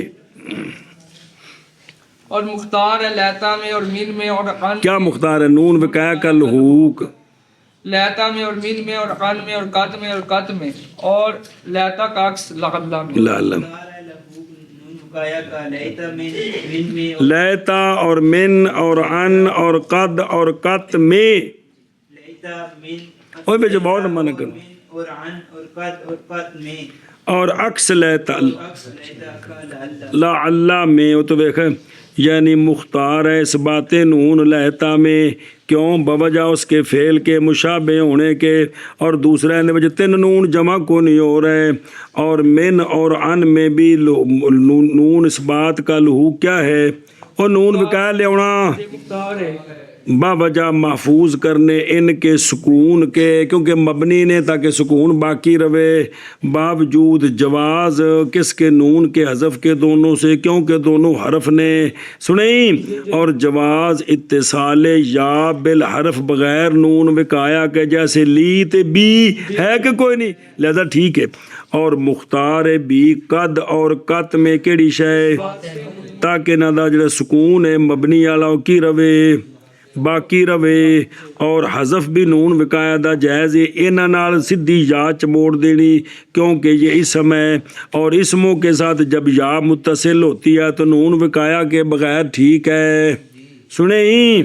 اور مختار ہے لیتا میں اور من میں اور ان کیا مختار ہے نون وقایا کا لحوق لیتا میں اور من میں اور ان میں اور قط میں اور قط میں اور لیتا کا عکس لعلہ میں لعلہ نون وقایا کا لیتا من میں لیتا اور من اور ان اور قد اور قط میں لیتا من اوہ بے جو بہت منع کرو اور عن اور قد اور قط میں اور عکس لیتا عکس لیتا کا لعلہ لعلہ میں وہ تو دیکھیں یعنی مختار ہے اس بات نون لیتا میں کیوں بوجہ اس کے فعل کے مشابہ ہونے کے اور دوسرے نے وجہ تین نون جمع کو نہیں ہو رہے اور من اور ان میں بھی نون اس بات کا لحوق کیا ہے اور نون وقایا لے ہونا مختار ہے باوجہ محفوظ کرنے ان کے سکون کے کیونکہ مبنی نے تاکہ سکون باقی رہے باوجود جواز کس کے نون کے حذف کے دونوں سے کیونکہ دونوں حرف نے سنیں اور جواز اتصال یا بالحرف بغیر نون وقایا کے جیسے لی تے بی ہے کہ کوئی نہیں لہذا ٹھیک ہے اور مختار بھی قد اور قط میں کیڑی شے تاکہ نہ دا جڑا سکون ہے مبنی والا کی رہے باقی رہے اور حذف بھی نون وقایا دا جائز ہے انہاں نال سدھی یا چموڑ دینی کیونکہ یہ اسم ہے اور اسموں کے ساتھ جب یا متصل ہوتی ہے تو نون وقایا کے بغیر ٹھیک ہے سنیں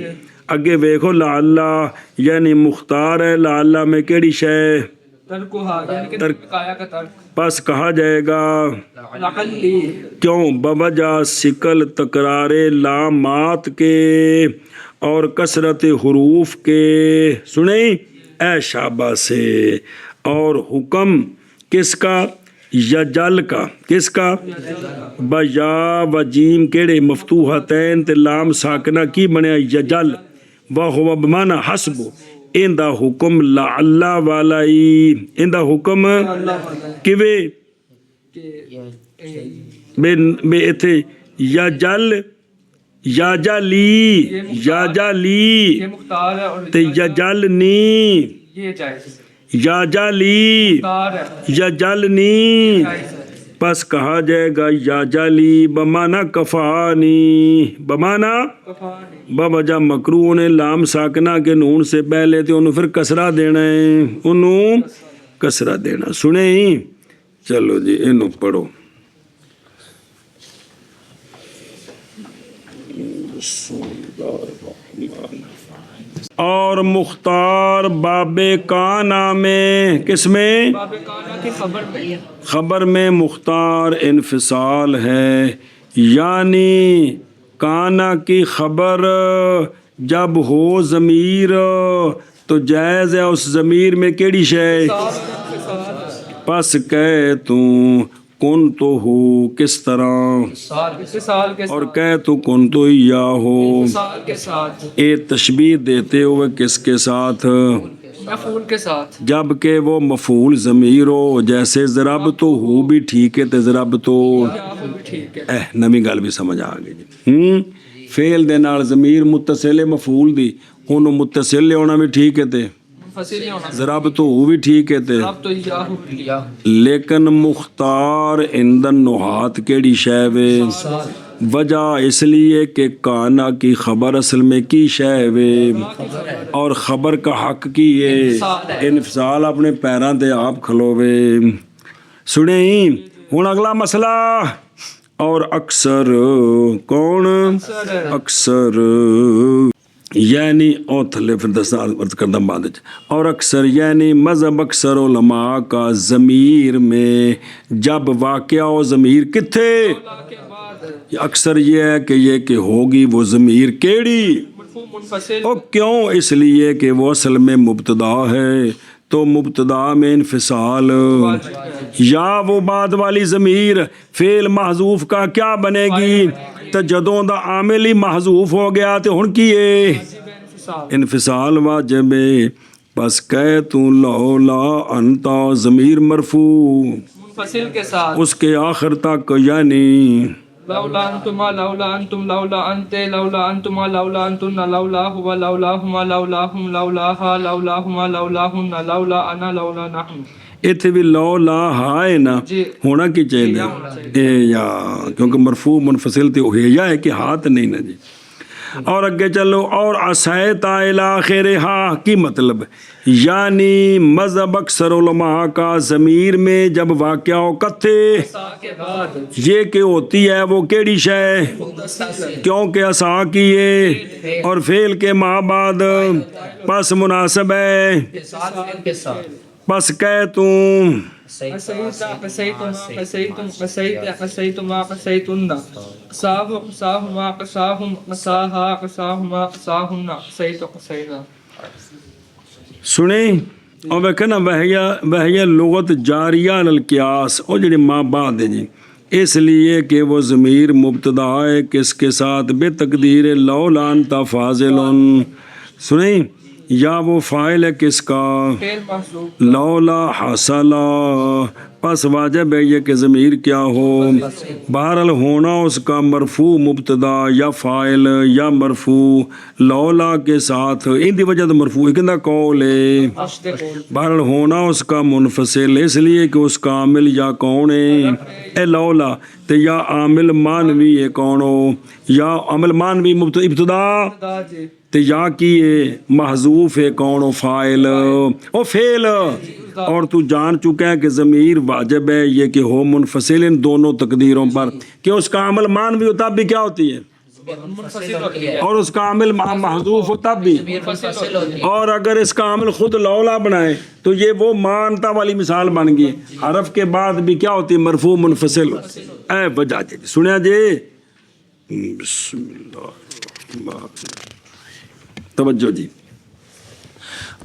اگے ویکھو لعلہ یعنی مختار ہے لعلہ میں کیڑی شے ترکھا یعنی کہ نکایا کا ترک پس کہا جائے گا لعلی کیوں بوجہ سکل تکرار لامات کے اور کثرت حروف کے سنیں اے شابہ سے اور حکم کس کا یجل کا کس کا بیا و جیم کیڑے مفتوحتین تے لام ساکنہ کی بنیا یجل وہو بمانا حسب اندہ حکم لعلہ والائی اندہ حکم کیوے بے اتھے یجل یجلی یہ مختار ہے اور تے یجلنی یہ جائز یجلی مختار ہے یجلنی پس کہا جائے گا یجلی بمانا کفانی بمانا کفانی بوجہ مکروہ نے لام ساکنہ کے نون سے پہلے تھے انہوں پھر کسرہ دینا ہے انہوں کسرہ دینا سنیں چلو جی انہوں پڑھو اور مختار باب کانا میں کس میں باب کانا کی خبر میں خبر میں مختار انفصال ہے یعنی کانا کی خبر جب ہو ضمیر تو جائز ہے اس ضمیر میں کیڑی شے پس کہہ تو کن تو ہو کس طرح اتصال کے اور کہہ تو کن تو یا ہو اتصال کے ساتھ اے تشبیہ دیتے ہوئے کس کے ساتھ مفعول کے ساتھ جبکہ وہ مفعول ضمیر ہو جیسے ضرب تو ہو بھی ٹھیک ہے تے ضرب تو ٹھیک ہے نویں گل بھی سمجھ آ گئی جی فعل دے نال ضمیر متصل مفعول دی ہن متصل ہونا بھی ٹھیک ہے تے فصیل نہیں ہونا ضرب تو ہو بھی ٹھیک ہے تے اب تو یا لیکن مختار اندن نحات کیڑی شے وے وجہ اس لیے کہ کانا کی خبر اصل میں کی شے وے اور خبر کا حق کی ہے انفصال اپنے پیراں تے آپ کھلووے سنیں ہن اگلا مسئلہ اور اکثر کون اکثر یعنی اور تھلے پھر عرض کردہ بعد اور اکثر یعنی مذہب اکثر علماء کا ضمیر میں جب واقعہ ہو ضمیر کتھے اکثر یہ ہے کہ یہ کہ ہوگی وہ ضمیر کیڑی منفصل اور کیوں اس لیے کہ وہ اصل میں مبتدا ہے تو مبتدا میں انفصال یا وہ بعد والی ضمیر فعل محذوف کا کیا بنے گی تو جدوں دا عامل ہی محذوف ہو گیا تو ہن کیے انفصال واجب ہے بس کہہ تو لولا انتا ضمیر مرفوع منفصل کے ساتھ اس کے آخر تک یعنی لولا انتما لولا انتم لولا انت لولا انتما لولا انتن لولا هو لولا هما لولا هم لولا ها لولا ہما لولا ہن لولا انا لولا نحن اتھے بھی لو لا ہائے نا ہونا کی چاہیے اے یا کیونکہ مرفوع منفصل تے ہوئے یا ہے کہ ہاتھ نہیں نا جی اور اگے چلو اور عصیت الاخر ہا کی مطلب یعنی مذہب اکثر علماء کا ضمیر میں جب واقعہ ہو کتھے کے بعد یہ کہ ہوتی ہے وہ کیڑی شے کیونکہ عصا کی ہے اور فعل کے ماں بعد پس مناسب ہے پس کہہ تم سنیں اور ویکھنا وہیا لغت جاریہ القیاس اور جڑے ماں بعد ہے جی اس لیے کہ وہ ضمیر مبتدا ہے کس کے ساتھ بے تقدیر لولا انت فاضل سنیں یا وہ فاعل ہے کس کا لولا حاصلہ پس واجب ہے یہ کہ ضمیر کیا ہو بہرحال ہونا اس کا مرفوع مبتدا یا فاعل یا مرفوع لولا کے ساتھ ان دی وجہ تو مرفوع کندہ قول ہے بہرحال ہونا اس کا منفصل اس لیے کہ اس کا عامل یا کون ہے اے لولا تے یا عامل مانوی ہے کون ہو یا عامل مانوی ابتدا تے یا کی محذوف ہے کون ہو فاعل او فعل اور تو جان چکا ہے کہ ضمیر واجب ہے یہ کہ ہو منفصل ان دونوں تقدیروں پر کہ اس کا عمل مان بھی ہوتا بھی کیا ہوتی ہے منفصل ہوتی ہے اور اس کا عامل محذوف ہو تب بھی، منفصل ہوتی ہے اور اگر اس کا عامل خود لولا بنائے تو یہ وہ مانتا والی مثال بن گئی، حرف کے بعد بھی کیا ہوتی ہے؟ مرفوع منفصل ہوتی ہے۔ اے وجہ جی سنیا جی، بسم اللہ الرحمن الرحیم، توجہ جی۔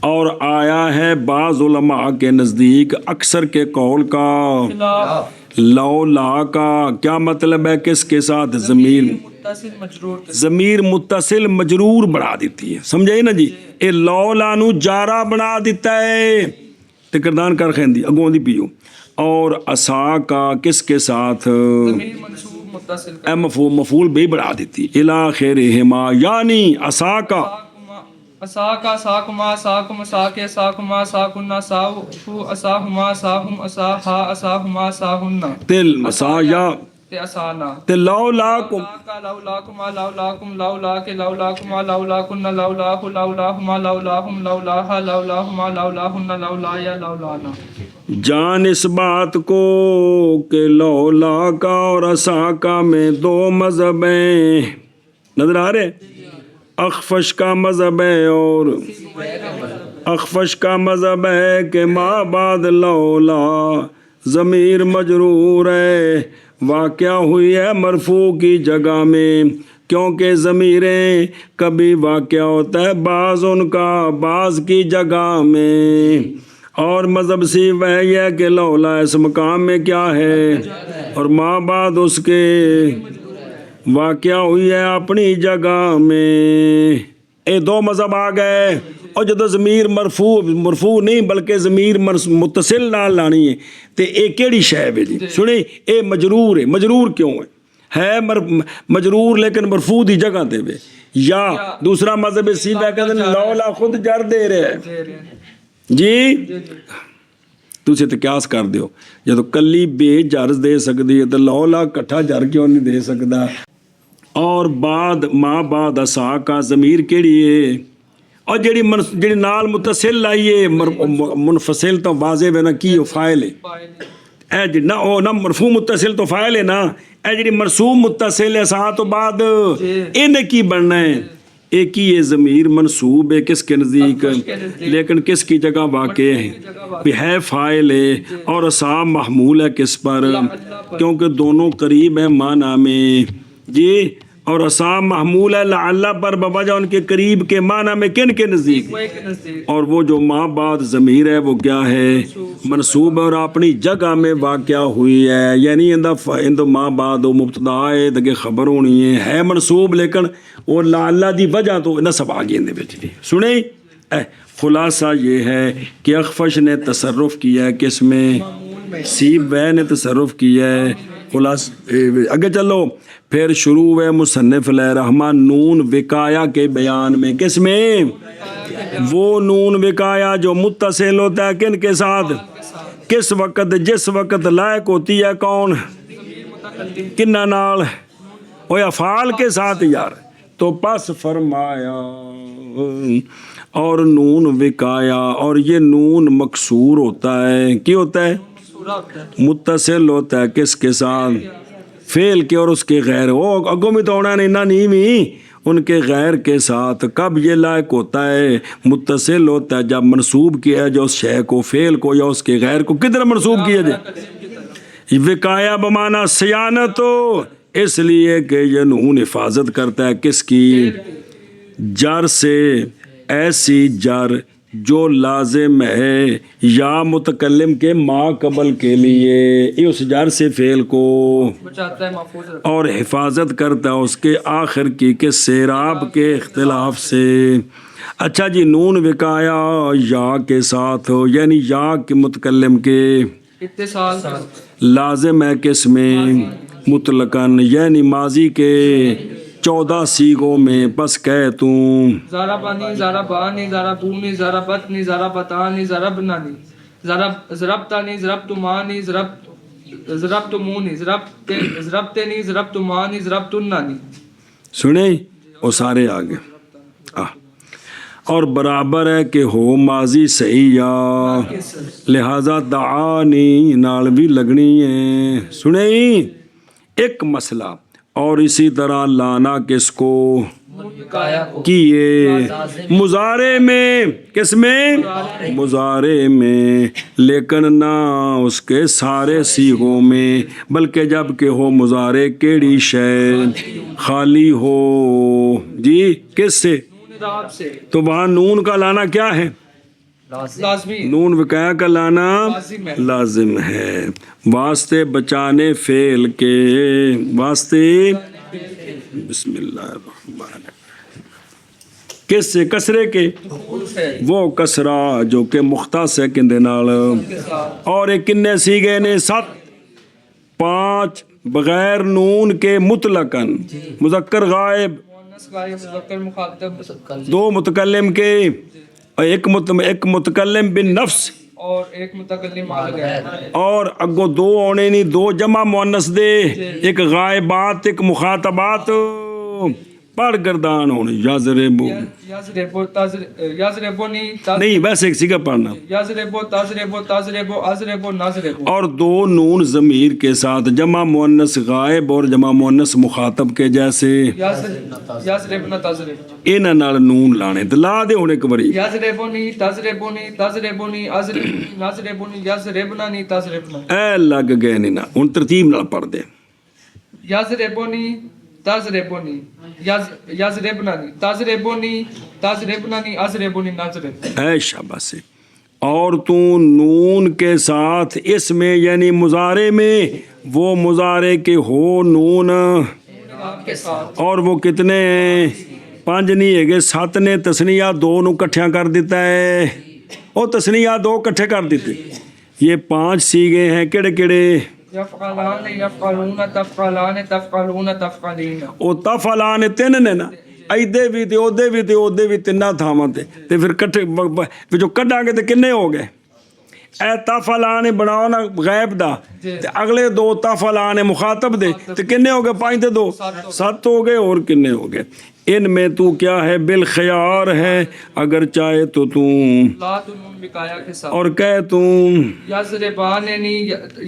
اور آیا ہے بعض علماء کے نزدیک اکثر کے قول کا لولا کا کیا مطلب ہے؟ کس کے ساتھ؟ ضمیر متصل مجرور ضمیر متصل مجرور بنا دیتی ہے، سمجھائی نا جی؟ اے لولا نو جارا بنا دیتا ہے، تکردان کر خیندی اگوں دی پیو۔ اور عصا کا کس کے ساتھ؟ ضمیر منصوب متصل اے مفعول بھی بنا دیتی، الاخرہما یعنی عصا کا اساکا ساکما ساکم ساکے ساکما ساکنا ساہو اساہما ساہم اساہا اساہما ساہنا تل مسا یا تے اسانا تے لولا کو کا لولاکما لولاکم لولاک لولاکما لولاکن لولاہ لولاہما لولاہم لولاہا لولاہما لولاہن لولایا لولانا۔ جان اس بات کو کہ لولا کا اور عصا کا میں دو مذہب ہیں، نظر آ رہے؟ اخفش کا مذہب ہے اور اخفش کا مذہب ہے کہ ما بعد لولا ضمیر مجرور ہے، واقع ہوئی ہے مرفوع کی جگہ میں، کیونکہ ضمیریں کبھی واقع ہوتا ہے بعض ان کا بعض کی جگہ میں، اور مذہب سی وہ یہ ہے کہ لولا اس مقام میں کیا ہے اور ما بعد اس کے واقع ہوئی ہے اپنی جگہ میں۔ اے دو مذہب آ گئے، اور جدو ضمیر مرفوع نہیں بلکہ ضمیر متصل نال لانی ہے تے اے کیڑی شے ہے جی؟ سنیں، اے مجرور ہے۔ مجرور کیوں ہے مجرور لیکن مرفوع دی جگہ دے وے، یا دوسرا مذہب سیدھا کہتے ہیں لولا خود جر دے رہے ہیں جی، تُسے تو قیاس کر دیو، جدو کلی بے جر دے سکتی ہے تو لولا کٹھا جر کیوں نہیں دے سکتا؟ اور بعد ما بعد عصا کا ضمیر کیڑی ہے؟ اور جڑی نال متصل لائیے منفصل تو واضح ہے نا کی وہ فاعل ہے، اے جی نہ او نہ مرفوع متصل تو فاعل ہے نا، اے جڑی مرسوم متصل ہے عصا تو بعد انہیں کی بننا ہے؟ ایک ہی یہ ضمیر منصوب ہے کس کے نزدیک، لیکن کس کی جگہ واقع ہے؟ ہے فاعل ہے، اور عصا محمول ہے کس پر؟ کیونکہ دونوں قریب ہیں معنی میں جی، اور عصا محمول ہے لعل پر بوجہ ان کے قریب کے معنی میں کن کے نزدیک؟ اور وہ جو ما بعد ضمیر ہے وہ کیا ہے؟ منصوب ہے اور اپنی جگہ میں واقع ہوئی ہے، یعنی اندو ما بعد وہ مبتدا ہے تاکہ خبر ہونی ہے منصوب لیکن وہ لعل دی وجہ تو نصب آ گئی اندے وچ جی۔ سنیں، خلاصہ یہ ہے کہ اخفش نے تصرف کیا ہے کس میں؟ سیب وے نے تصرف کیا ہے۔ خلاص اگے چلو، پھر شروع ہے مصنف علیہ رحمان نون وقایا کے بیان میں، کس میں؟ وہ نون وقایا جو متصل ہوتا ہے کن کے ساتھ؟ کس وقت؟ جس وقت لائق ہوتی ہے کون؟ کنہ نال؟ وہ افعال کے ساتھ یار، تو پس فرمایا اور نون وقایا، اور یہ نون مکسور ہوتا ہے، کی ہوتا ہے؟ متصل ہوتا ہے کس کے ساتھ؟ فعل کے اور اس کے غیر، وہ اگوں میں تو ہونا نہیں نہ نیویں ان کے غیر کے ساتھ۔ کب یہ لائق ہوتا ہے؟ متصل ہوتا ہے جب منصوب کیا جو اس شے کو، فعل کو یا اس کے غیر کو کدھر منصوب کیا جائے؟ وقایا بمانا سیانت ہو، اس لیے کہ یہ نون حفاظت کرتا ہے کس کی؟ جر سے، ایسی جر جو لازم ہے یا متکلم کے ما قبل کے لیے، یہ اس جر سے فعل کو بچاتا ہے، محفوظ رکھتا اور حفاظت کرتا ہے اس کے آخر کی کس سے؟ راب کے اختلاف سے۔ اچھا جی، نون وقایا یا کے ساتھ ہو، یعنی یا کے متکلم کے ہے، اتصال لازم ہے کس میں؟ مطلقاً، یعنی ماضی کے 14 سیغوں میں، پس کہہ توں زارا بانی زارا بانی زارا بونی زارا بطنی زارا بطانی زارا بنانی ضربتانی ضربتمانی ضربتمونی ضربتنی ضربتمانی ضربتنانی۔ سنیں وہ سارے آگے اور برابر ہے کہ ہو ماضی صحیح یا، لہذا دعانی نال بھی لگنی ہے۔ سنیں ایک مسئلہ، اور اسی طرح لانا کس کو وقایا کو کیے مضارع میں، کس میں مضارع میں، لیکن نہ اس کے سارے صیغوں میں، بلکہ جب کہ ہو مضارع کیڑی شے خالی ہو جی کس سے، راب سے تو وہاں نون کا لانا کیا ہے، لازمی نون وقایا کا لانا لازم ہے لازم ہے، واسطے بچانے فعل کے، واسطے بسم اللہ الرحمن الرحیم کس سے، کسرے کے، دخول سے وہ کسرا جو کہ مختص ہے کندے نال، کے ساتھ اور یہ کنے سیگے نے 7 5 بغیر نون کے مطلقاً مذکر غائب، مؤنث غائب مذکر مخاطب 2 متکلم کے، اور ایک متکلم بالنفس، اور ایک متکلم آ گیا اور اگو 2 ہونے نہیں، 2 جمع مؤنث دے، ایک غائبات ایک مخاطبات، پڑھ گردان ہونے یضربو یضربو یضربونی نہیں، ویسے ایک سیگا پڑھنا، یضربو تضربو تضربو اضربو نضربو، اور 2 نون ضمیر کے ساتھ جمع مؤنث غائب اور جمع مؤنث مخاطب کے جیسے، یضربنا تضرب انہاں نال نون لانے تے لا دے ہونے ایک باری، یضربونی تضربونی تضربونی اضربونی نضربونی یضربنانی تضربنا، اے لگ گئے نہیں نا، ہن ترتیب نال پڑھ دے، یضربونی تضربونی یضربنانی تضربونی تضربنانی اضربونی نضرب، اے شاباش، اور تو نون کے ساتھ اس میں یعنی مضارع میں، وہ مضارع کے ہو نون، آپ کے ساتھ اور وہ کتنے ہیں 5 نہیں ہے گے، 7 نے تسنیہ 2 نو کٹھیاں کر دیتا ہے، وہ تسنیہ 2 کٹھے کر دیتے، یہ 5 سیگے ہیں کڑے کڑے، یفعلان یفعلون تفعلان تفعلون تفعلین، وہ تفعلان 3 نے نا، ایدے بھی تے اودے بھی تے اودے بھی 3 تھاواں تے پھر کٹھے جو کڈاں گے تے کنے ہو گئے، اے تفعلان بناؤ نا غیب دا تے اگلے 2 تفعلان مخاطب دے تے کنے ہو گئے 5 تے 2 7 ہو گئے، اور کنے ہو گئے، ان میں تو کیا ہے بالخیار ہے، اگر چاہے تو لا تنون بکایا کے ساتھ، اور کہے یضرباننی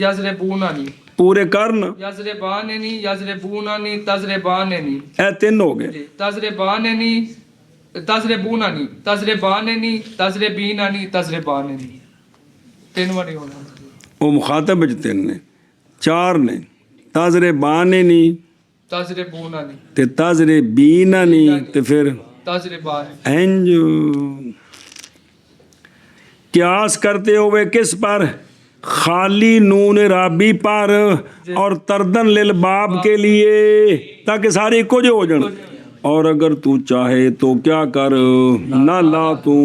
یضربونانی پورے کرن، یضرباننی یضربونانی تضرباننی، اے 3 ہو گئے، تضرباننی تضربونانی تضرباننی تضربینانی تضرباننی، 3 باری ہونا، وہ مخاطب وچ 3 نے، 4 نے، تضرباننی تضربونانی تے تضربیننی تے پھر تضربان، انج قیاس کرتے ہوئے کس پر، خالی نون رابی پر، اور تردن للباب کے لیے، تاکہ سارے کو جو ہو جان، اور اگر تو چاہے تو کیا کر، نہ لا تو،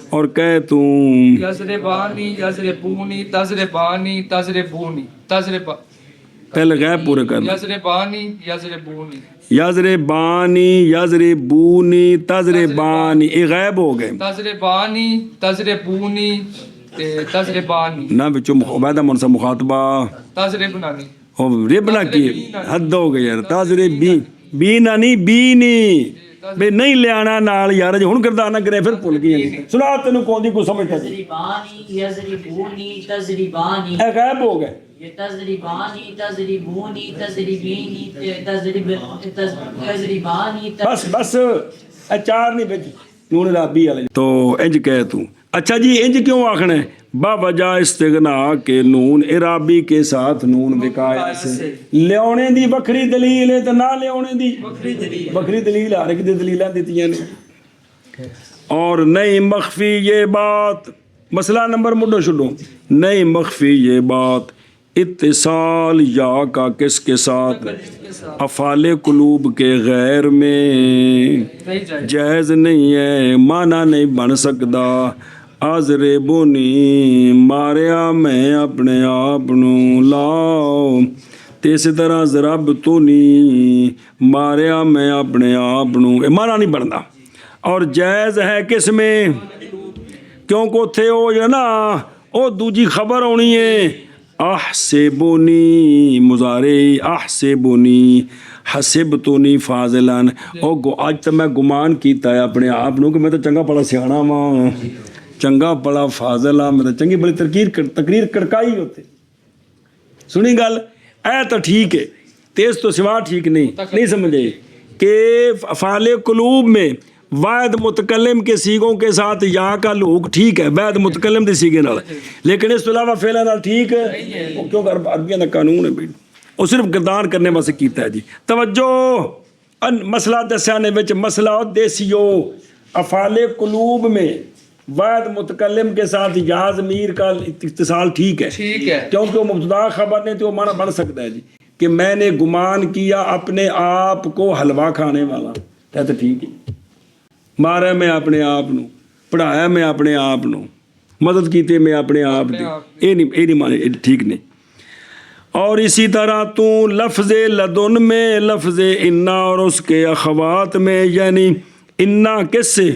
اور کہے تو یضربانی یضربونی تضربانی تضربونی تضرب، پہلے غیب پورے کرنا، یضربانی یضربونی یضربانی یضربونی تضربانی، یہ غیب ہو گئے، تضربانی تضربونی تضربانی، نہ بچوں عبیدہ منصب مخاطبہ، تضربنانی اور ربنا کی حد ہو گئی یار، تضرب بینا نہیں بینی بے نہیں لے آنا نال یار، جو ہن کردہ نہ کرے پھر پھول گئی سنا تینوں کون دی کو سمجھتا جی، تضربانی یضربونی تضربانی، اے غیب ہو گئے، یہ تضربانی تضربونی تضربینی تضربانی بس بس اے 4 نہیں بچ نون رابی والے تو انج کہے تو، اچھا جی انج کیوں آخنا ہے، با وجہ استغنا کے نون عرابی کے ساتھ نون وقایا سے، لیونے دی بکری دلیل ہے تو نہ لیونے دی بکری دلیل، ہر ایک دی دلیلیں دیتی ہیں، اور نہیں مخفی یہ بات، مسئلہ نمبر مڈو شڈو، نہیں مخفی یہ بات، اتصال یا کا کس کے ساتھ، افعال قلوب کے غیر میں جائز نہیں ہے، معنی نہیں بن سکتا، آزربونی ماریا میں اپنے آپ نو لاؤ، تے اسی طرح ضرب تو نہیں ماریا میں اپنے آپ نو، معنی نہیں بنتا، اور جائز ہے کس میں، کیونکہ تھے وہ جو نا وہ دوجی خبر ہونی ہے، احسبونی مضارع احسبونی حسبتونی فاضلاً، او اج تو میں گمان کیتا ہے اپنے آپ نو کہ میں تو چنگا پڑا سیانا ماں، چنگا پڑا فاضل ہاں، میں تو چنگی بڑی تقریر کڑکائی ہوتے، سنی گل اے تو ٹھیک ہے، تیز تو سوا ٹھیک نہیں سمجھے کہ افعال قلوب میں واحد متکلم کے سیغوں کے ساتھ یا کا لوگ ٹھیک ہے واحد متکلم دے سیغے نال لیکن اس تو علاوہ فعل نال ٹھیک ہے وہ کیوں عربیہ دا قانون ہے بھائی وہ صرف کردار کرنے واسطے کیتا ہے جی توجہ مسئلہ دسیا نے وچ مسئلہ دیسیو افعال قلوب میں واحد متکلم کے ساتھ یا ضمیر کا اتصال ٹھیک ہے کیونکہ وہ مبتدا خبر نے تو وہ معنی بن سکتا ہے جی کہ میں نے گمان کیا اپنے آپ کو حلوہ کھانے والا کہتے ٹھیک ہے مارا میں اپنے آپ نو پڑھایا میں اپنے آپ نو مدد کیتے میں اپنے آپ دی یہ نہیں مانے ٹھیک نہیں اور اسی طرح تو لفظ لدن میں لفظ انا اور اس کے اخوات میں یعنی انا کس سے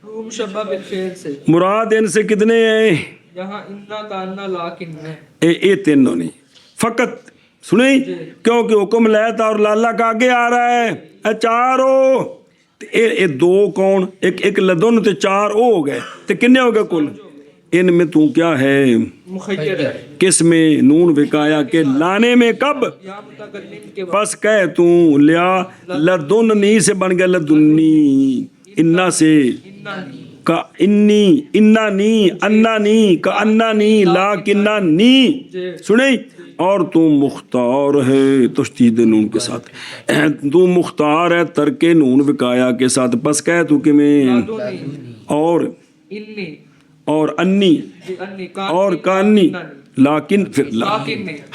مشبہ بالفعل سے مراد ان سے کتنے ہیں یہاں انا کا انا لاکن ہے یہ تینوں نہیں فقط سنیں کیونکہ حکم لیتا اور لالا کا آگے آ رہا ہے اے چاروں اے دو کون ایک لدن تے چار او ہو گئے تے کنے ہو گئے کل ان میں تو کیا ہے مخیر ہے کس میں نون وکایا کہ لانے میں کب یا متکلم کے پس کہہ تو لیا لدنی سے بن گیا لدنی انا سے کا انی انا نی انا نی کا انا نی لاکنہ نی سنیں اور تو مختار ہے تشدید نون کے ساتھ تو مختار ہے ترک نون وکایا کے ساتھ پس کہہ تو کہ میں اور انی اور انی اور کانی لیکن پھر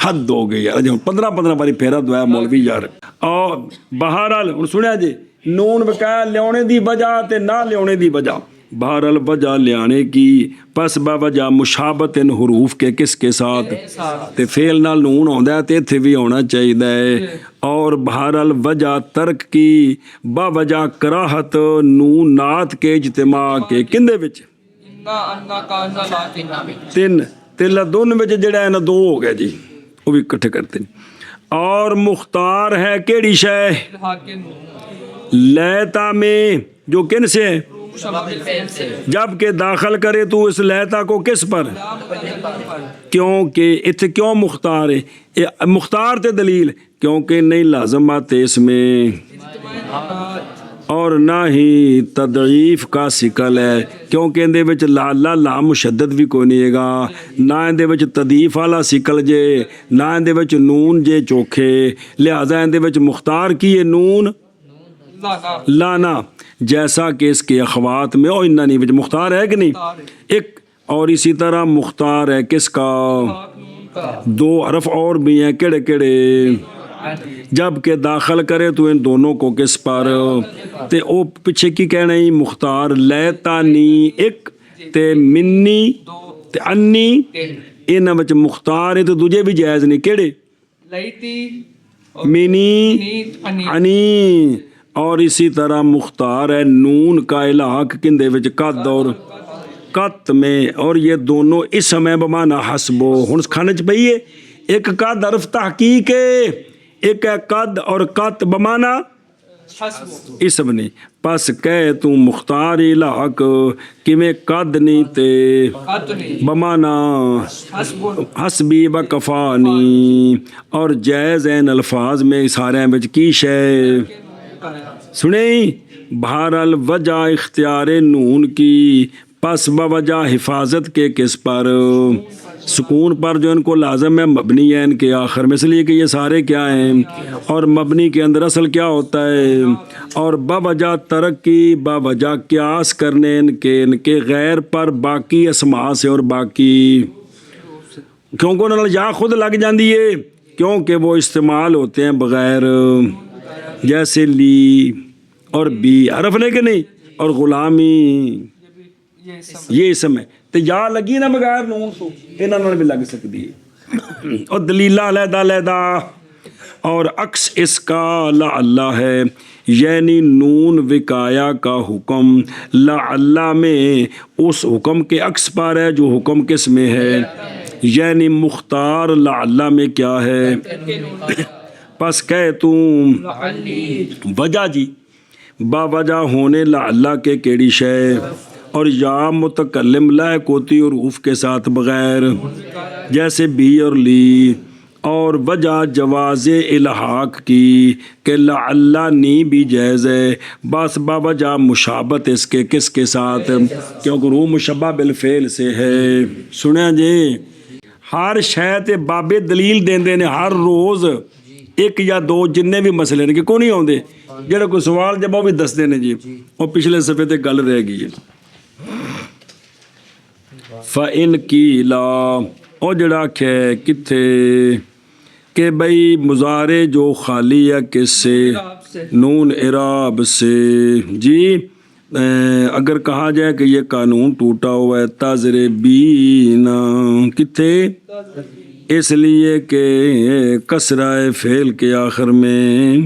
حد ہو گئی یار 15 باری پھیرا دعایا مولوی یار اور بہرحال سنیا جی نون وکایا لیانے دی وجہ تے نہ لیانے دی وجہ بہرحال وجہ لیانے کی پس با وجہ مشابت ان حروف کے کس کے ساتھ تے فعل نال نون ہوندا ہے تے ایتھے بھی ہونا چاہیے اور بہرحال وجہ ترک کی با وجہ کراہت نونات کے اجتماع کے کندے وچ تین تے لدن وچ جڑا ہے نا دو ہو گیا جی وہ بھی اکٹھے کرتے ہیں اور مختار ہے کیڑی شے لیتا میں جو کن سے ہے جب کہ داخل کرے تو اس لیتا کو کس پر کیونکہ اتنے کیوں مختار ہے مختار تے دلیل کیونکہ نہیں لازم آتے اس میں اور نہ ہی تضعیف کا سکل ہے کیونکہ اندے وچ لا مشدد بھی کوئی نہیں ہے گا نہ اندے وچ تضعیف والا سکل جے نہ اندے وچ نون جے چوکھے لہذا اندے وچ مختار کی ہے نون لانا جیسا کہ اس کے اخوات میں اور انہ نہیں مختار ہے کہ نہیں ایک اور اسی طرح مختار ہے کس کا دو حرف اور بھی ہیں کیڑے کیڑے جب کہ داخل کرے تو ان دونوں کو کس پر تے او پیچھے کی کہنا ہی مختار لیتانی ایک تے منی تے انی انہ وچ مختار ہے تو دوجے بھی جائز نہیں کیڑے منی انی اور اسی طرح مختار ہے نون کا الحاق کندے وچ قد اور قط میں اور یہ دونوں اسم ہے بمعنی حسبو ہن کھانچ پئی ہے ایک قد حرف تحقیق ہے ایک ہے قد اور قط بمعنی اسم نہیں پس کہہ تو مختار الحاق کمیں قد نہیں تے بمعنی حسبی بکفانی اور جائز این الفاظ میں سارے وچ کی شے سنیں بہرحال وجہ اختیار نون کی پس بوجہ حفاظت کے کس پر سکون پر جو ان کو لازم ہے مبنی ہے ان کے آخر میں اس لیے کہ یہ سارے کیا ہیں اور مبنی کے اندر اصل کیا ہوتا ہے اور بوجہ ترک کی بوجہ قیاس کرنے ان کے غیر پر باقی اسماء سے اور باقی کیونکہ انہوں نے یا خود لگ جاندی ہے کیونکہ وہ استعمال ہوتے ہیں بغیر جیسے لی اور بی حرف لے کے نہیں اور غلامی یہ اسم ہے تو یا لگی نا بغیر نون تو انہوں نے بھی لگ سکتی ہے اور دلیلہ علیحدہ علیحدہ اور عکس اس کا لعلہ ہے یعنی نون وکایا کا حکم لعلہ میں اس حکم کے عکس پر ہے جو حکم کس میں ہے یعنی مختار لعلہ میں کیا ہے پس کہہ تم وجہ جی با وجہ ہونے لعلہ کے کیڑی شے اور یا متکلم لائق ہوتی حروف کے ساتھ بغیر جیسے بھی اور لی اور وجہ جواز الحاق کی کہ لعلانی بھی جائز ہے بس باوجہ مشابت اس کے کس کے ساتھ کیونکہ روح مشبہ بالفعل سے ہے سنیں جی ہر شے تے بابے دلیل دیندے نے ہر روز ایک یا دو جننے بھی مسئلے نے کہ کو نہیں آتے جہاں کوئی سوال جب وہ بھی دستے نے جی وہ پچھلے صفحے تے گل رہ گئی ہے فَإِنْ قِيلَ او جڑا کہ کتھے کہ بھئی مضارع جو خالی ہے کس سے نون اعراب سے جی اگر کہا جائے کہ یہ قانون ٹوٹا ہوا ہے تضربین کتھے اس لیے کہ کسرہ فعل کے آخر میں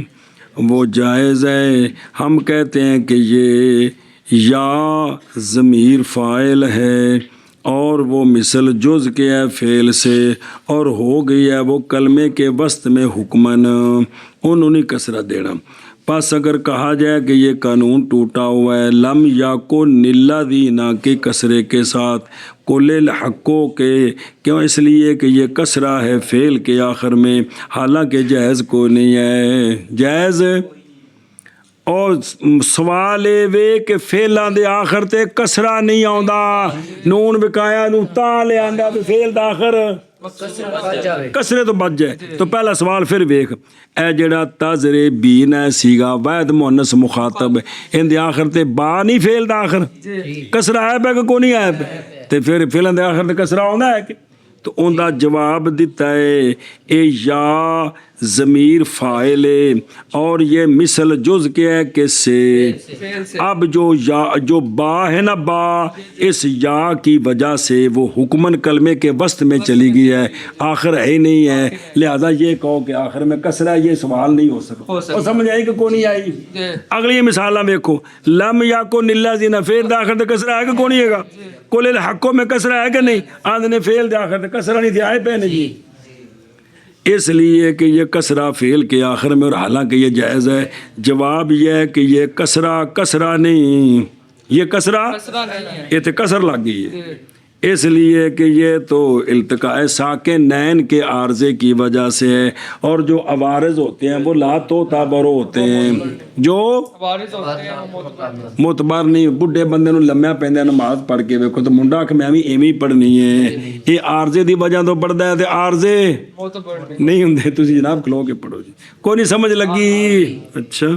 وہ جائز ہے ہم کہتے ہیں کہ یہ یا ضمیر فاعل ہے اور وہ مثل جز کے ہے فعل سے اور ہو گئی ہے وہ کلمے کے وسط میں حکمن انہوں نے کسرہ دینا پس اگر کہا جائے کہ یہ قانون ٹوٹا ہوا ہے لم یا کو نلا دینا کے کسرے کے ساتھ کل الحقوں کے کیوں اس لیے کہ یہ کسرہ ہے فعل کے آخر میں حالانکہ جائز کو نہیں ہے جائز اور سوال وے کہ فعلاں دے آخر تے کسرہ نہیں آوندا نون بکایا نو تا لے آندا تے فعل دا آخر کسرے تو بچ جائے تو پہلا سوال پھر ویکھ اے جڑا تضربین ہے سیگا واحد مؤنث مخاطب ان دے آخر تے با نہیں فعل دا آخر کسرہ ہے پہ کہ کو نہیں ہے پہ تے پھر فعلاں دے آخر تے کسرہ آوندا ہے کہ تو ان دا جواب دیتا ہے اے یا ضمیر فاعل ہے اور یہ مثل جز کے ہے کس سے اب جو با ہے نا با اس یا کی وجہ سے وہ حکمن کلمے کے وسط میں چلی گئی ہے آخر ہے نہیں ہے لہذا یہ کہو کہ آخر میں کسرہ یہ سوال نہیں ہو سکتا اور سمجھ آئی کہ کون نہیں آئی اگلی مثالہ دیکھو لم یا کو نلا زینا فعل دا آخر تے کسرہ ہے کہ کون نہیں ہے گا کل الحقوں میں کسرہ ہے کہ نہیں آدھنے فعل دا آخر تے کسرہ نہیں تھی آئے پہ نہیں اس لیے کہ یہ کسرہ فعل کے آخر میں اور حالانکہ یہ جائز ہے جواب یہ ہے کہ یہ کسرہ نہیں یہ کسرہ یہ تو کسر لگ گئی ہے اس لیے کہ یہ تو التقاء ساکن نین کے عارضے کی وجہ سے ہے اور جو عوارض ہوتے ہیں وہ لا تو تابرو ہوتے ہیں جو معتبر نہیں بڈھے بندے نو لمیا پیندا نماز پڑھ کے ویکھو تو منڈا کہ میں بھی ایویں ہی پڑھنی ہے یہ عارضے دی وجہ تو پڑھدا ہے تے عارضے نہیں ہوندے تسی جناب کھلو کے پڑھو جی کوئی نہیں سمجھ لگی اچھا